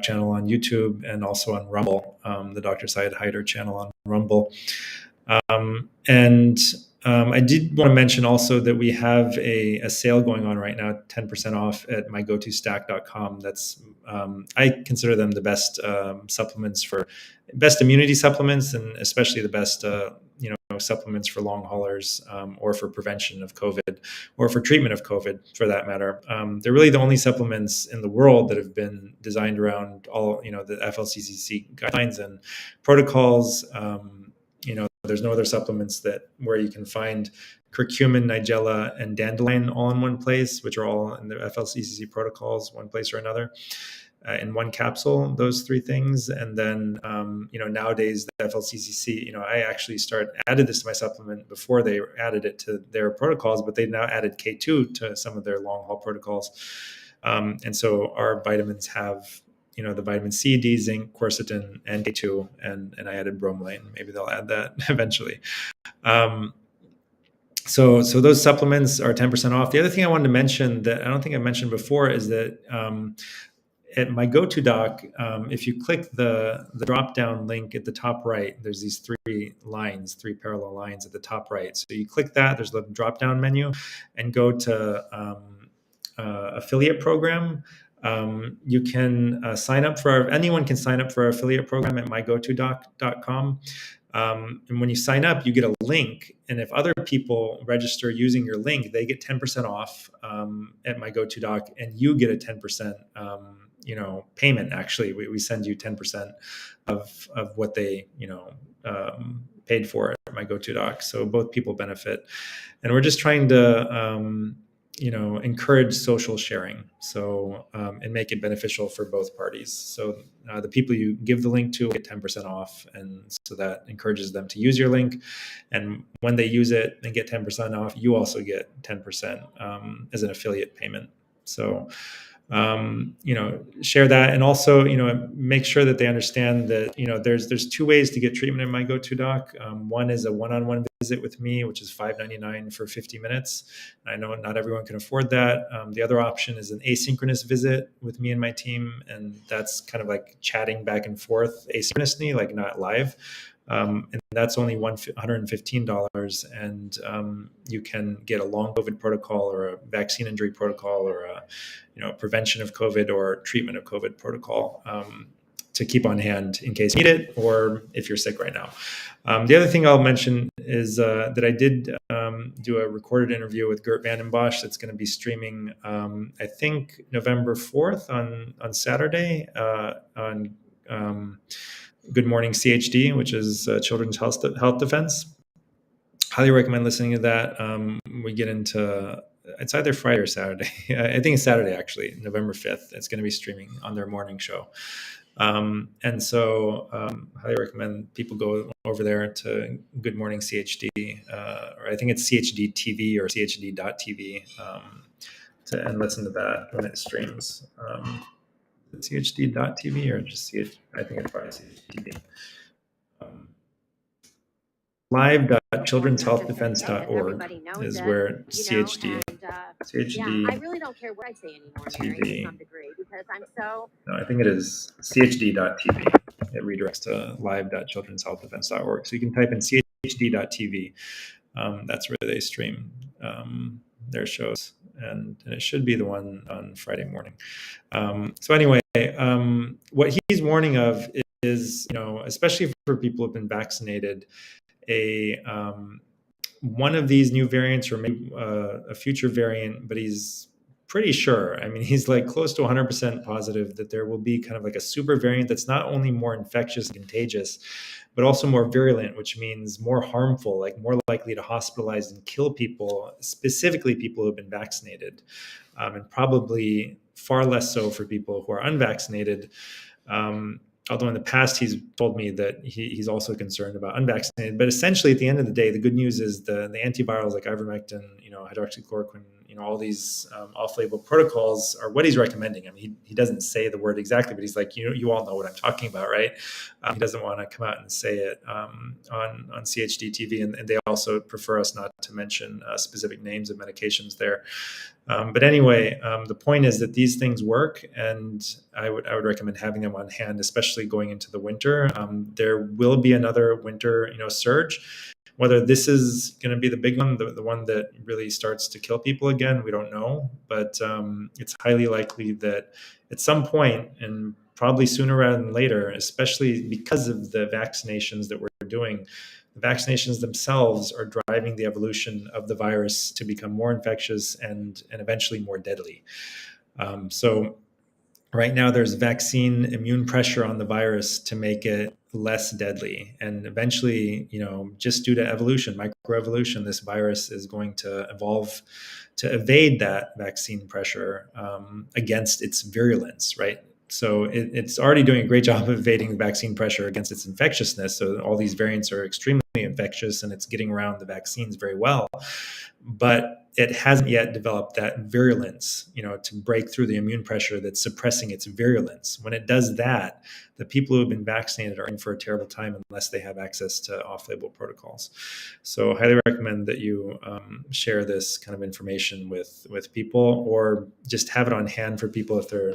channel on YouTube, and also on Rumble, the Dr. Syed Haider channel on Rumble. I did want to mention also that we have a sale going on right now, 10% off at mygotostack.com. That's I consider them the best best immunity supplements, and especially the best supplements for long haulers, or for prevention of COVID, or for treatment of COVID for that matter. They're really the only supplements in the world that have been designed around all the FLCCC guidelines and protocols. There's no other supplements where you can find curcumin, nigella, and dandelion all in one place, which are all in the FLCCC protocols, one place or another, in one capsule, those 3 things. And then, nowadays the FLCCC, I actually added this to my supplement before they added it to their protocols, but they've now added K2 to some of their long haul protocols. And so our vitamins have the vitamin C, D, zinc, quercetin, and K2, and I added bromelain. Maybe they'll add that eventually. So those supplements are 10% off. The other thing I wanted to mention that I don't think I mentioned before is that at my go-to doc, if you click the drop-down link at the top right, there's these 3 parallel lines at the top right. So you click that, there's the drop-down menu, and go to affiliate program. You can sign up anyone can sign up for our affiliate program at mygotodoc.com. And when you sign up, you get a link. And if other people register using your link, they get 10% off at my go-to doc, and you get a 10% payment. Actually, we send you 10% of what they paid for at my go-to doc. So both people benefit, and we're just trying to encourage social sharing, so and make it beneficial for both parties. So the people you give the link to get 10% off, and so that encourages them to use your link. And when they use it and get 10% off, you also get 10% as an affiliate payment. So share that, and also make sure that they understand that there's 2 ways to get treatment in my go-to doc. One is a one-on-one visit with me, which is $5.99 for 50 minutes. I know not everyone can afford that. The other option is an asynchronous visit with me and my team, and that's kind of like chatting back and forth asynchronously, like not live. And that's only $115, and you can get a long COVID protocol, or a vaccine injury protocol, or a prevention of COVID or treatment of COVID protocol to keep on hand in case you need it, or if you're sick right now. The other thing I'll mention is that I did do a recorded interview with Gert Vandenbosch that's going to be streaming, I think, November 4th on Saturday on Good Morning CHD, which is Children's Health Defense. Highly recommend listening to that. We get into, it's either Friday or Saturday. I think it's Saturday, actually, November 5th. It's going to be streaming on their morning show. And so highly recommend people go over there to Good Morning CHD, or I think it's CHD TV or CHD.tv, and listen to that when it streams. CHD.tv or just I think it's probably CHD. Live.childrenshealthdefense.org is where CHD. CHD. I really don't care what I say anymore, Mary, to some degree, because I'm so. No, I think it is CHD.tv. It redirects to live.childrenshealthdefense.org. So you can type in CHD.tv. That's where they stream their shows, and it should be the one on Friday morning. So anyway, what he's warning of is, especially for people who've been vaccinated, one of these new variants or maybe a future variant, but he's pretty sure. I mean, he's like close to 100% positive that there will be kind of like a super variant that's not only more infectious and contagious, but also more virulent, which means more harmful, like more likely to hospitalize and kill people, specifically people who have been vaccinated, and probably far less so for people who are unvaccinated. Although in the past he's told me that he's also concerned about unvaccinated. But essentially, at the end of the day, the good news is the antivirals like ivermectin, hydroxychloroquine, all these off-label protocols are what he's recommending. I mean, he doesn't say the word exactly, but he's like, you all know what I'm talking about, right? He doesn't want to come out and say it on CHD TV, and they also prefer us not to mention specific names of medications there. But anyway, the point is that these things work, and I would recommend having them on hand, especially going into the winter. There will be another winter, surge. Whether this is going to be the big one, the one that really starts to kill people again, we don't know. But it's highly likely that at some point, and probably sooner rather than later, especially because of the vaccinations that we're doing, the vaccinations themselves are driving the evolution of the virus to become more infectious and eventually more deadly. So right now there's vaccine immune pressure on the virus to make it less deadly. And eventually, just due to evolution, microevolution, this virus is going to evolve to evade that vaccine pressure against its virulence, right? So it's already doing a great job of evading the vaccine pressure against its infectiousness. So all these variants are extremely infectious, and it's getting around the vaccines very well. But it hasn't yet developed that virulence, to break through the immune pressure that's suppressing its virulence. When it does that, the people who have been vaccinated are in for a terrible time unless they have access to off-label protocols. So I highly recommend that you share this kind of information with people, or just have it on hand for people if they're,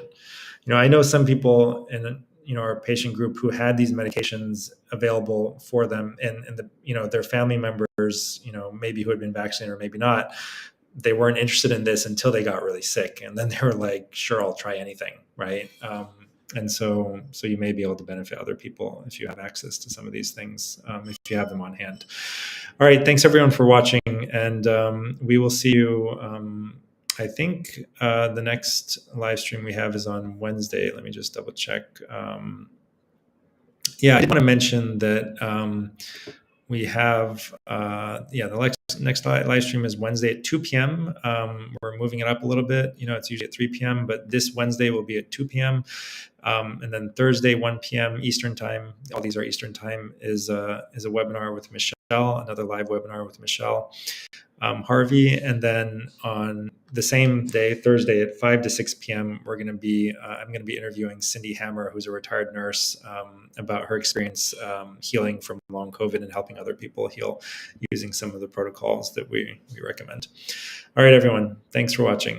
I know some people in our patient group who had these medications available for them, and their family members, maybe who had been vaccinated or maybe not, they weren't interested in this until they got really sick, and then they were like, sure, I'll try anything, right? And so you may be able to benefit other people if you have access to some of these things, if you have them on hand. All right, thanks everyone for watching, and we will see you. I think the next live stream we have is on Wednesday. Let me just double check. I did want to mention that we have, the next live stream is Wednesday at 2 p.m. We're moving it up a little bit. It's usually at 3 p.m., but this Wednesday will be at 2 p.m. And then Thursday, 1 p.m. Eastern time, all these are Eastern time, is a webinar with Michelle, another live webinar with Michelle Harvey. And then on the same day, Thursday at 5 to 6 p.m., I'm going to be interviewing Cindy Hammer, who's a retired nurse, about her experience healing from long COVID and helping other people heal using some of the protocols that we recommend. All right, everyone. Thanks for watching.